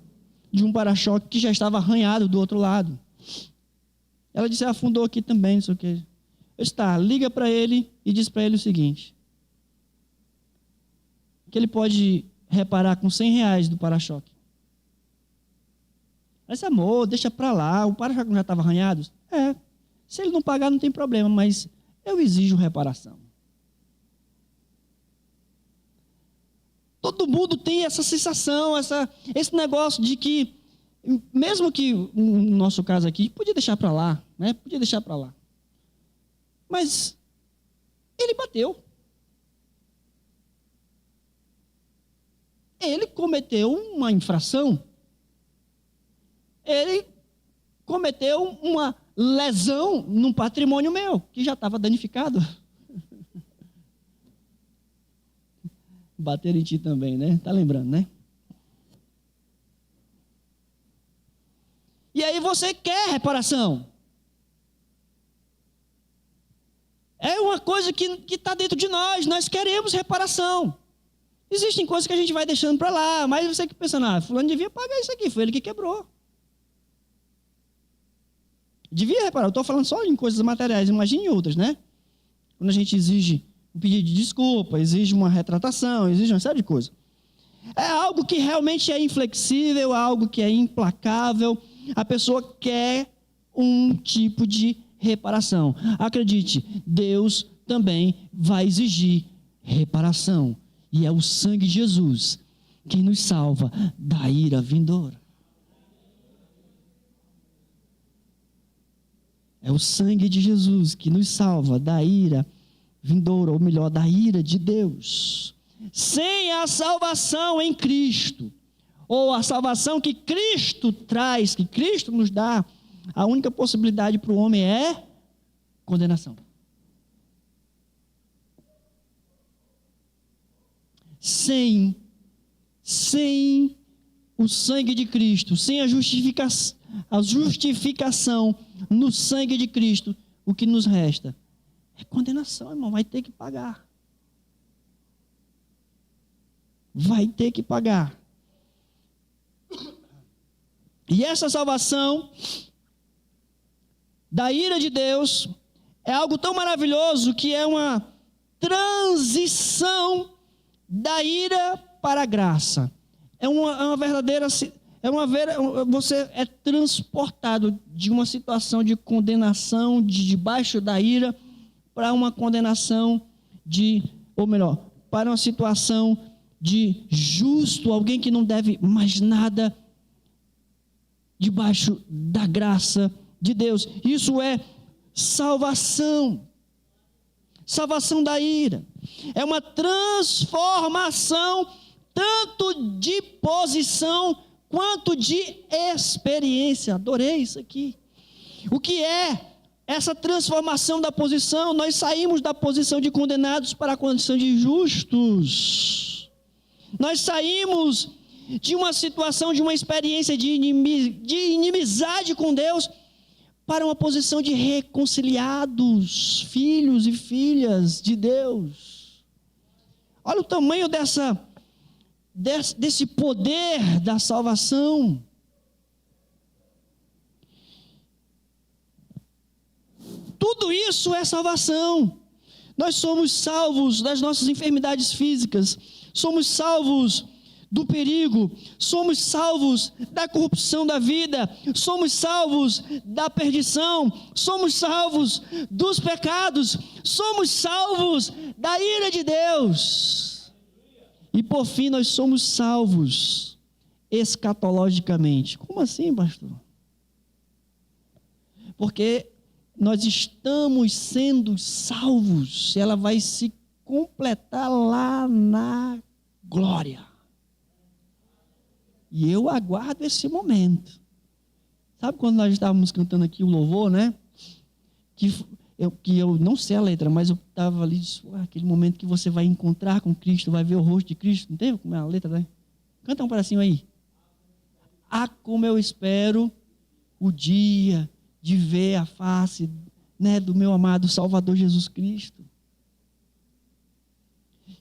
de um para-choque que já estava arranhado do outro lado. Ela disse: afundou aqui também, não sei o que. Eu disse: tá, liga para ele e diz para ele o seguinte, que ele pode reparar com R$100 do para-choque. Mas amor, deixa para lá, o para-choque não já estava arranhado? Se ele não pagar não tem problema, mas eu exijo reparação. Todo mundo tem essa sensação, esse negócio de que, mesmo que no nosso caso aqui, podia deixar para lá, né? Podia deixar para lá. Mas ele bateu. Ele cometeu uma infração. Ele cometeu uma lesão num patrimônio meu, que já estava danificado. Bateram em ti também, né? Tá lembrando, né? E aí você quer reparação. É uma coisa que está dentro de nós queremos reparação. Existem coisas que a gente vai deixando para lá, mas você que pensa: fulano devia pagar isso aqui, foi ele que quebrou. Devia reparar, eu estou falando só em coisas materiais, imagine em outras, né? Quando a gente exige um pedido de desculpa, exige uma retratação, exige uma série de coisas. É algo que realmente é inflexível, algo que é implacável. A pessoa quer um tipo de reparação. Acredite, Deus também vai exigir reparação. E é o sangue de Jesus quem nos salva da ira vindoura. É o sangue de Jesus que nos salva da ira vindoura, ou melhor, da ira de Deus. Sem a salvação em Cristo, ou a salvação que Cristo traz, que Cristo nos dá, a única possibilidade para o homem é condenação. Sem o sangue de Cristo, sem a justificação no sangue de Cristo, o que nos resta é condenação, irmão. Vai ter que pagar. Vai ter que pagar. E essa salvação da ira de Deus é algo tão maravilhoso que é uma transição da ira para a graça. Você é transportado de uma situação de condenação, debaixo da ira, para uma condenação para uma situação de justo, alguém que não deve mais nada, debaixo da graça de Deus. Isso é salvação. Salvação da ira. É uma transformação tanto de posição quanto de experiência. Adorei isso aqui. O que é essa transformação da posição? Nós saímos da posição de condenados para a condição de justos. Nós saímos de uma situação, de uma experiência de inimizade com Deus, para uma posição de reconciliados, filhos e filhas de Deus. Olha o tamanho desse poder da salvação. Tudo isso é salvação. Nós somos salvos das nossas enfermidades físicas, somos salvos do perigo, somos salvos da corrupção da vida, somos salvos da perdição, somos salvos dos pecados, somos salvos da ira de Deus. E por fim nós somos salvos escatologicamente. Como assim, pastor? Porque nós estamos sendo salvos, ela vai se completar lá na glória. E eu aguardo esse momento. Sabe quando nós estávamos cantando aqui o louvor, né? Que eu não sei a letra, mas eu estava ali, aquele momento que você vai encontrar com Cristo, vai ver o rosto de Cristo. Não teve como é a letra, né? Canta um pedacinho aí. Ah, como eu espero o dia de ver a face, né, do meu amado Salvador Jesus Cristo.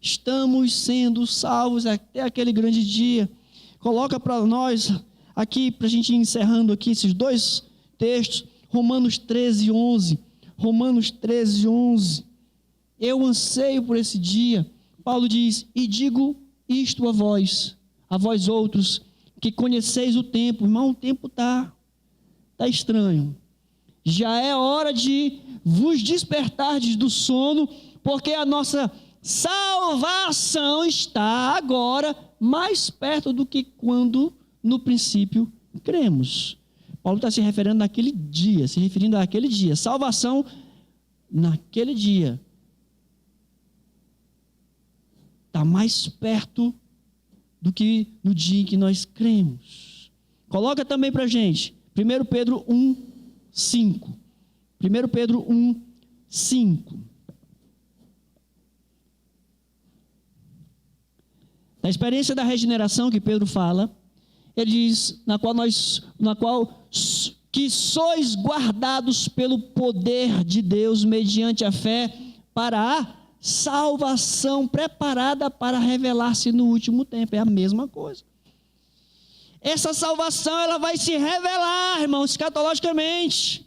Estamos sendo salvos até aquele grande dia. Coloca para nós aqui, para a gente ir encerrando aqui esses dois textos, Romanos 13, 11. Romanos 13, 11. Eu anseio por esse dia. Paulo diz, e digo isto a vós outros, que conheceis o tempo. Irmão, o tempo está estranho. Já é hora de vos despertardes do sono, porque a nossa salvação está agora mais perto do que quando no princípio cremos. Paulo está se referindo àquele dia, salvação naquele dia. Está mais perto do que no dia em que nós cremos. Coloca também para a gente, 1 Pedro 1, 5. 1 Pedro 1, 5. Na experiência da regeneração que Pedro fala, ele diz, na qual que sois guardados pelo poder de Deus mediante a fé para a salvação preparada para revelar-se no último tempo. É a mesma coisa. Essa salvação ela vai se revelar, irmãos, escatologicamente.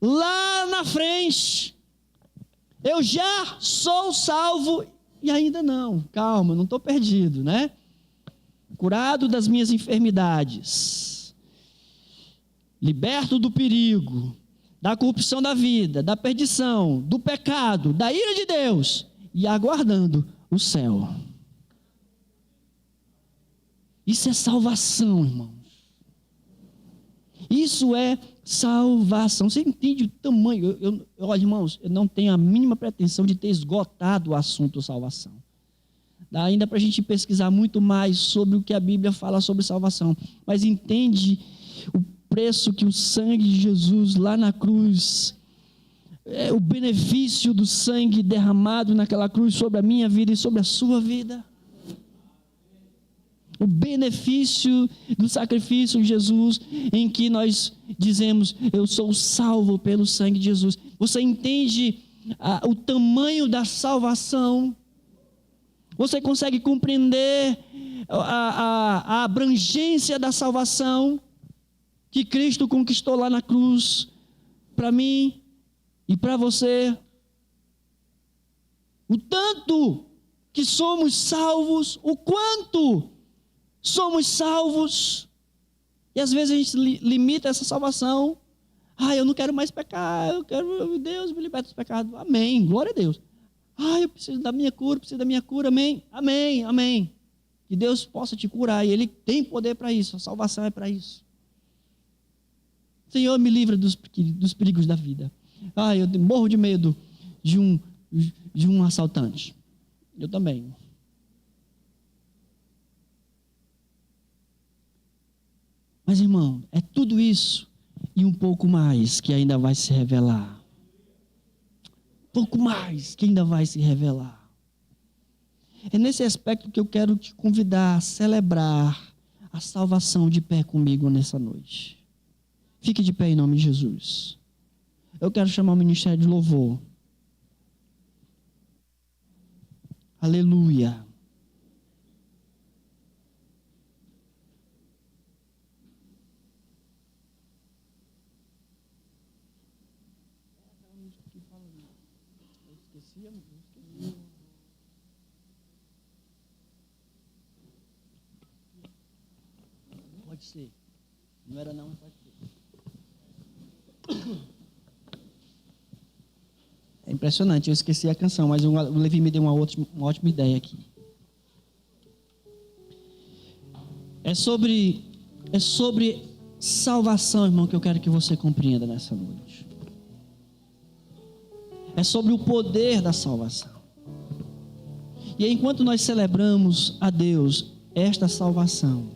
Lá na frente. Eu já sou salvo e ainda não. Calma, não estou perdido, né? Curado das minhas enfermidades. Liberto do perigo, da corrupção da vida, da perdição, do pecado, da ira de Deus. E aguardando o céu. Isso é salvação, irmãos. Isso é salvação. Você entende o tamanho? Olha, irmãos, eu não tenho a mínima pretensão de ter esgotado o assunto salvação. Dá ainda para a gente pesquisar muito mais sobre o que a Bíblia fala sobre salvação. Mas entende o preço que o sangue de Jesus lá na cruz, o benefício do sangue derramado naquela cruz sobre a minha vida e sobre a sua vida. O benefício do sacrifício de Jesus, em que nós dizemos, eu sou salvo pelo sangue de Jesus. Você entende o tamanho da salvação? Você consegue compreender a abrangência da salvação que Cristo conquistou lá na cruz para mim e para você, o tanto que somos salvos, o quanto somos salvos, e às vezes a gente limita essa salvação. Eu não quero mais pecar, eu quero, Deus me liberta dos pecados. Amém, glória a Deus. Eu preciso da minha cura, amém, amém, amém. Que Deus possa te curar, e Ele tem poder para isso, a salvação é para isso. Senhor, me livra dos perigos da vida. Eu morro de medo de um assaltante. Eu também. Mas, irmão, é tudo isso e um pouco mais que ainda vai se revelar. Pouco mais que ainda vai se revelar. É nesse aspecto que eu quero te convidar a celebrar a salvação de pé comigo nessa noite. Fique de pé em nome de Jesus. Eu quero chamar o ministério de louvor. Aleluia. Pode ser. Não era não, pode ser. É impressionante, eu esqueci a canção, mas o Levi me deu uma ótima ideia aqui. É sobre salvação, irmão, que eu quero que você compreenda nessa noite. É sobre o poder da salvação. E aí, enquanto nós celebramos a Deus esta salvação,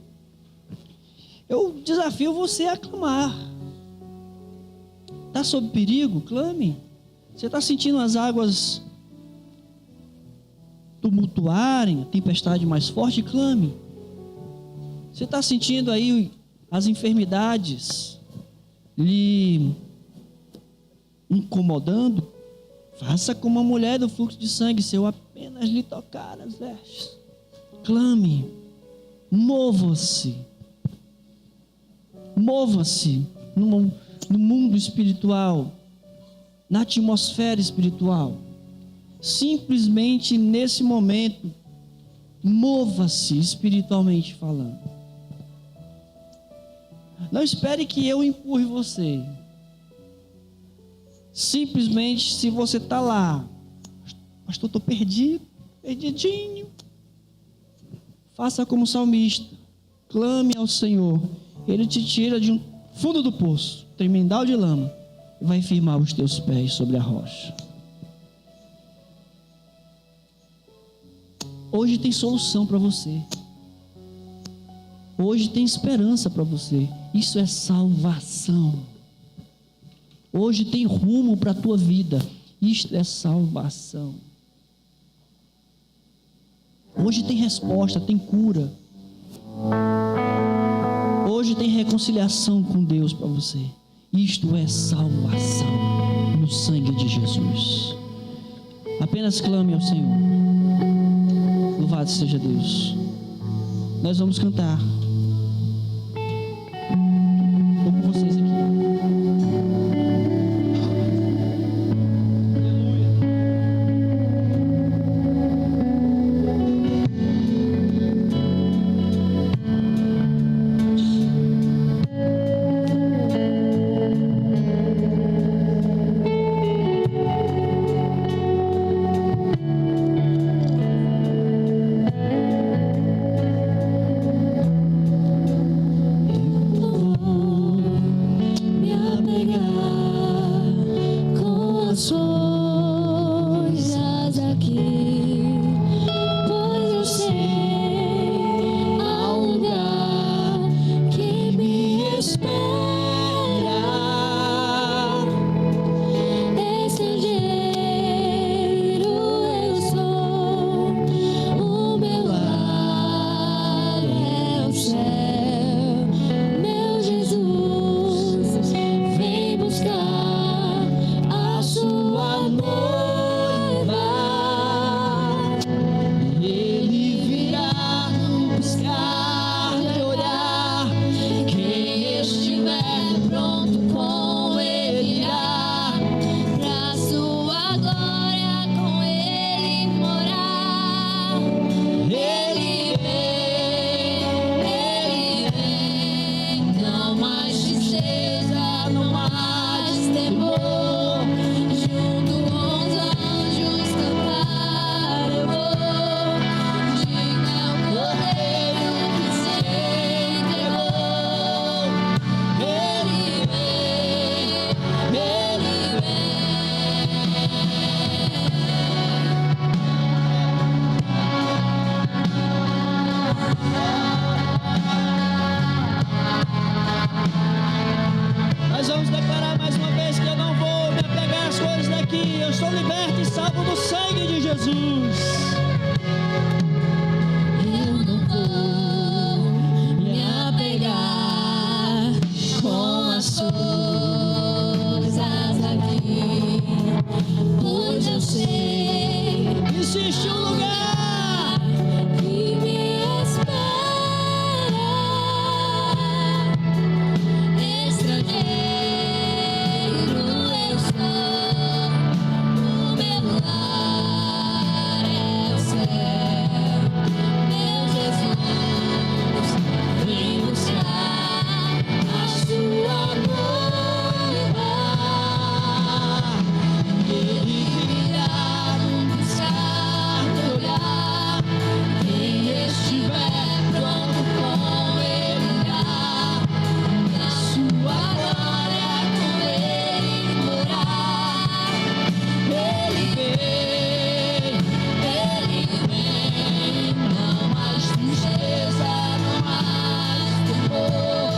eu desafio você a clamar. Está sob perigo? Clame. Você está sentindo as águas tumultuarem, a tempestade mais forte? Clame. Você está sentindo aí as enfermidades lhe incomodando? Faça como a mulher do fluxo de sangue, se eu apenas lhe tocar as vestes. Clame. Mova-se. Mova-se no mundo espiritual, na atmosfera espiritual. Simplesmente nesse momento, mova-se espiritualmente falando. Não espere que eu empurre você. Simplesmente, se você está lá, pastor, estou perdido, perdidinho, faça como o salmista, clame ao Senhor, Ele te tira de um fundo do poço, tremendal de lama, e vai firmar os teus pés sobre a rocha. Hoje tem solução para você. Hoje tem esperança para você. Isso é salvação. Hoje tem rumo para a tua vida. Isto é salvação. Hoje tem resposta, tem cura. Hoje tem reconciliação com Deus para você. Isto é salvação no sangue de Jesus. Apenas clame ao Senhor. Louvado seja Deus. Nós vamos cantar. Estou com vocês aqui. Jesus. Eu não vou me apegar com as coisas aqui, pois eu sei Existe um lugar que me espera. Estrangeiro eu sou, o meu lar é o céu. Meu Jesus, vem buscar a sua noiva. Ele virá num piscar de olhar. Quem estiver pronto com ele irá. Na sua glória com ele morar. Ele vem, não mais tristeza, não mais temor.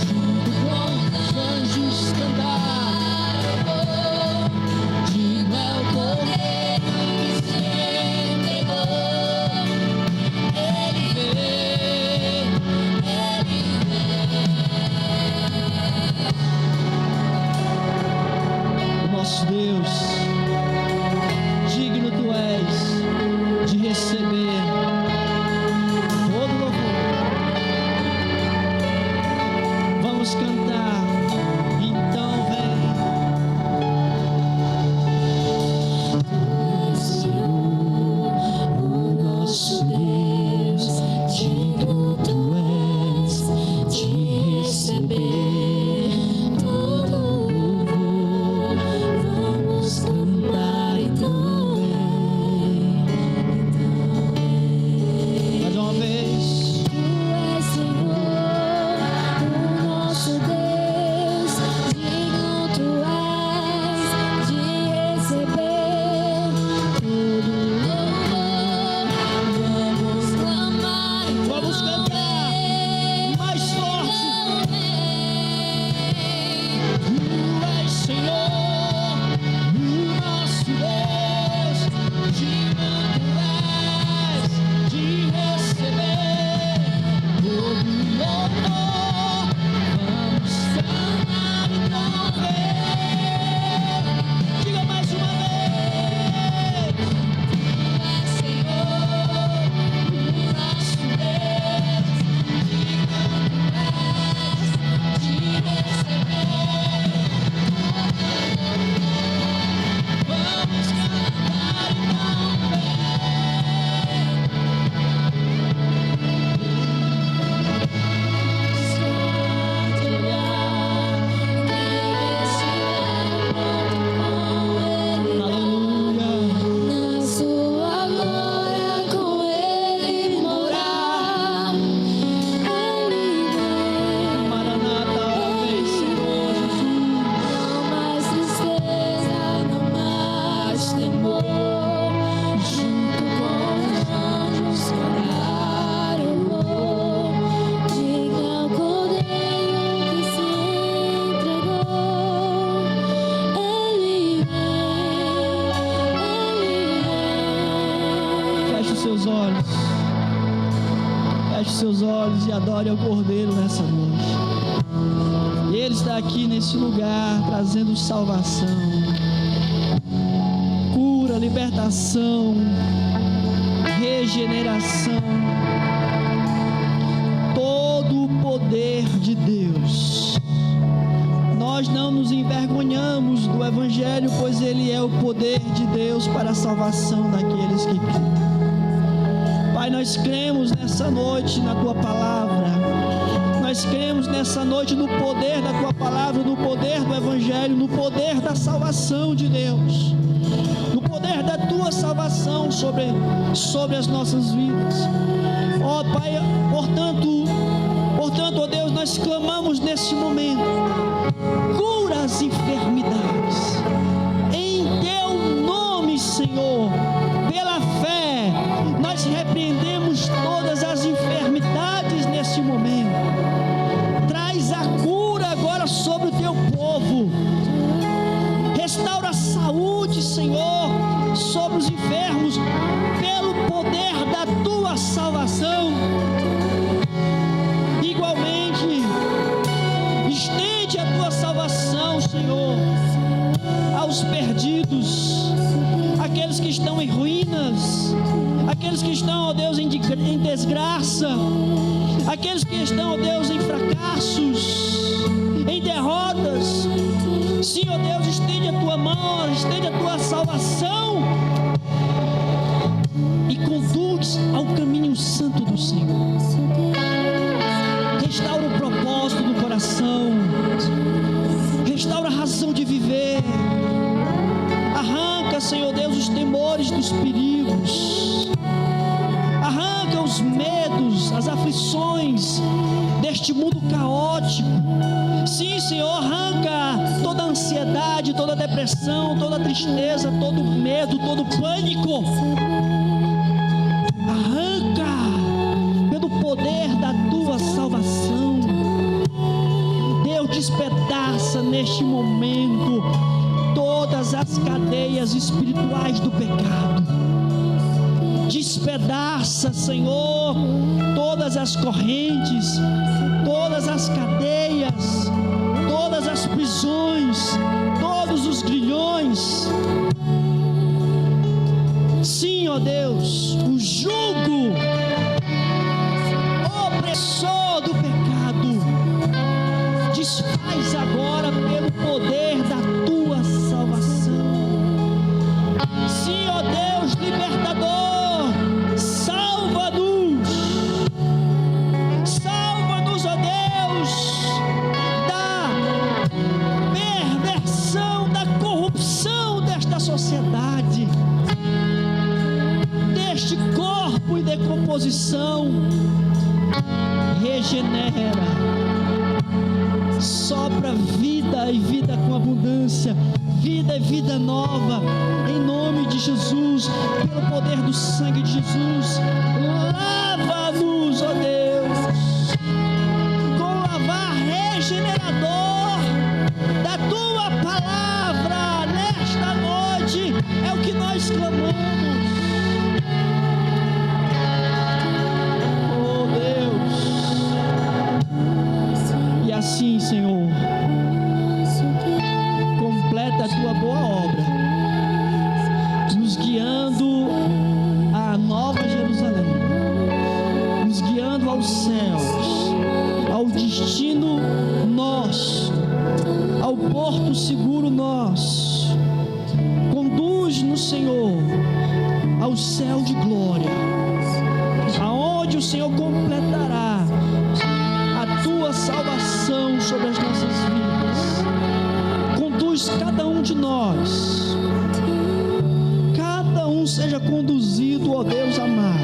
Junto com os anjos cantar eu vou. Digo é o cordeiro que se entregou. Ele vem. nosso Deus, digno tu és de receber todo louvor. Vamos cantar, então vem. Senhor, o nosso Deus, digno tu és de receber todo louvor. Vamos cantar então vem. Mais uma vez. Tu és Senhor, o nosso Deus, digno tu és de receber todo louvor. Vamos clamar então Vamos cantar mais forte. Tu és Senhor, o nosso Deus, digno tu és de receber todo louvor. Vamos cantar então vem. Diga mais uma vez. Senhor, o nosso Deus, digno tu és de receber. Vamos cantar então vem. Só de olhar, quem estiver pronto com ele Aleluia. na sua glória com ele morar. Ele vem, Maranata, vem Senhor Jesus. não mais tristeza, não mais temor. Junto com os anjos cantar eu vou. Diga ao cordeiro que se entregou. Ele vem. Feche os seus olhos. Feche os seus olhos e adore ao Cordeiro nessa noite. Ele está aqui nesse lugar trazendo salvação, cura, libertação, regeneração. Todo o poder de Deus. Nós não nos envergonhamos do Evangelho, pois ele é o poder de Deus para a salvação daqueles que creem. Pai, nós cremos nessa noite na Tua Palavra. Nós cremos nessa noite no poder da Tua Palavra, no poder do Evangelho, no poder da salvação de Deus, no poder da Tua salvação sobre as nossas vidas. Ó Pai, portanto, ó Deus, nós clamamos nesse momento, cura as enfermidades, em Teu nome, Senhor, pela fé, nós repreendemos todas as enfermidades nesse momento. Traz a cura agora sobre o Teu povo. Restaura a saúde, Senhor, sobre os enfermos. enfermos pelo poder da tua salvação. Igualmente, estende a tua salvação, Senhor, aos perdidos, aqueles que estão em ruínas, aqueles que estão, ó Deus, em desgraça, aqueles que estão, ó Deus, em fracassos, em derrotas. Sim, ó Deus, estende a tua mão, estende a tua salvação e conduz ao caminho santo do Senhor. Restaura o propósito do coração, restaura a razão de viver. Arranca, Senhor Deus, os temores dos perigos, arranca os medos, as aflições deste mundo caótico. Sim, Senhor, arranca toda a ansiedade, toda a depressão, toda a tristeza, todo o medo, todo o pânico. Arranca pelo poder da tua salvação. Deus, despedaça neste momento todas as cadeias espirituais do pecado. Despedaça, Senhor, todas as correntes, todas as cadeias, todas as prisões, todos os grilhões. Sim, ó Deus, o jugo opressor do pecado desfaz agora pelo poder da tua salvação. Sim, ó Deus libertador, salva-nos, ó Deus, da perversão, da corrupção desta sociedade, deste corpo em decomposição. Regenera, sopra vida e vida com abundância, vida e vida nova, em nome de Jesus, pelo poder do sangue de Jesus. Lava-nos, ó Deus, com lavar regenerador da tua palavra nesta noite. É o que nós clamamos. Oh Deus, e assim, Senhor, completa a tua boa obra, nos guiando à Nova Jerusalém, nos guiando aos céus, ao destino nosso, ao porto seguro nosso. Conduz-nos, Senhor, ao céu de glória, aonde o Senhor completará a tua salvação sobre as nossas vidas. Conduz cada um de nós, cada um seja conduzido, ó Deus amado,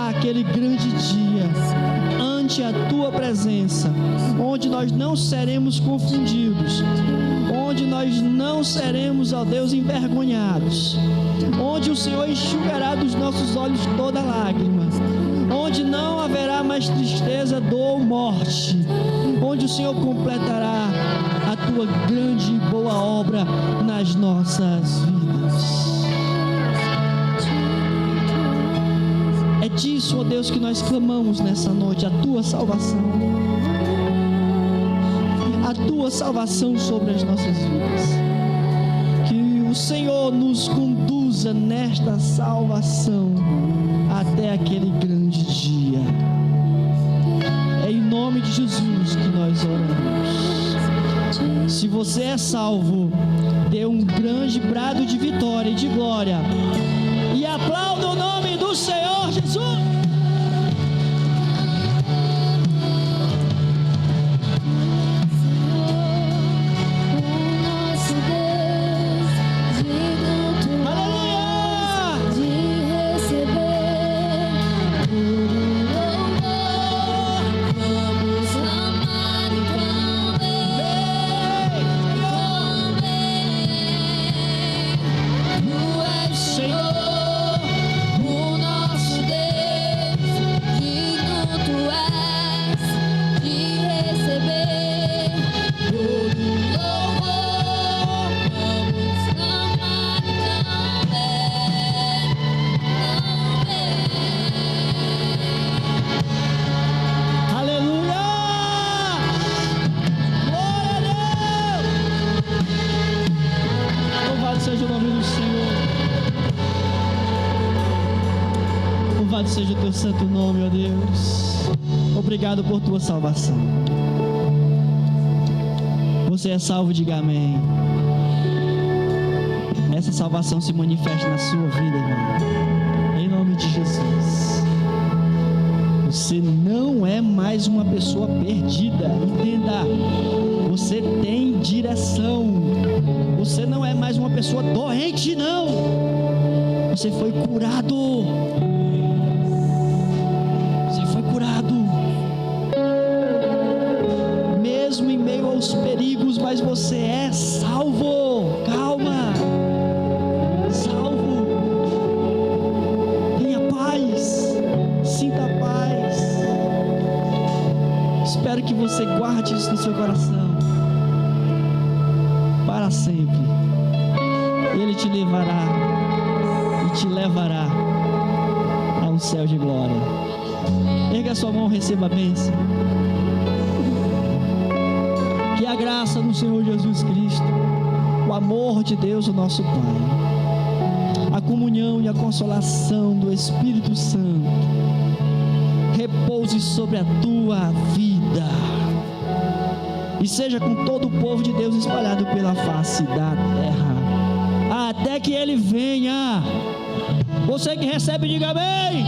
àquele grande dia, ante a tua presença, onde nós não seremos confundidos, onde nós não seremos, ó Deus, envergonhados, onde o Senhor enxugará dos nossos olhos toda lágrima, onde não haverá mais tristeza, dor, morte, onde o Senhor completará a tua grande e boa obra nas nossas vidas. É disso, ó Deus, que nós clamamos nessa noite, a tua salvação, a tua salvação sobre as nossas vidas. Que o Senhor nos conduza nesta salvação até aquele grande dia. É em nome de Jesus que nós oramos. Se você é salvo, dê um grande brado de vitória e de glória e aplauda o nome do Senhor Jesus. Louvado seja o teu santo nome, ó Deus. Obrigado por tua salvação. Você é salvo, diga amém. Essa salvação se manifesta na sua vida, irmão. Em nome de Jesus. Você não é mais uma pessoa perdida. Entenda. Você tem direção. Você não é mais uma pessoa doente, não. Você foi curado. Você foi curado. Mesmo em meio aos perigos, mas você é salvo. Calma. Salvo. Tenha paz. Sinta paz. Espero que você guarde isso no seu coração para sempre. Ele te levará e te levará a um céu de glória. Erga a sua mão, receba a bênção. Que a graça do Senhor Jesus Cristo, o amor de Deus, o nosso Pai, a comunhão e a consolação do Espírito Santo repouse sobre a tua vida e seja com todo o povo de Deus espalhado pela face da terra, até que Ele venha. Você que recebe, diga amém.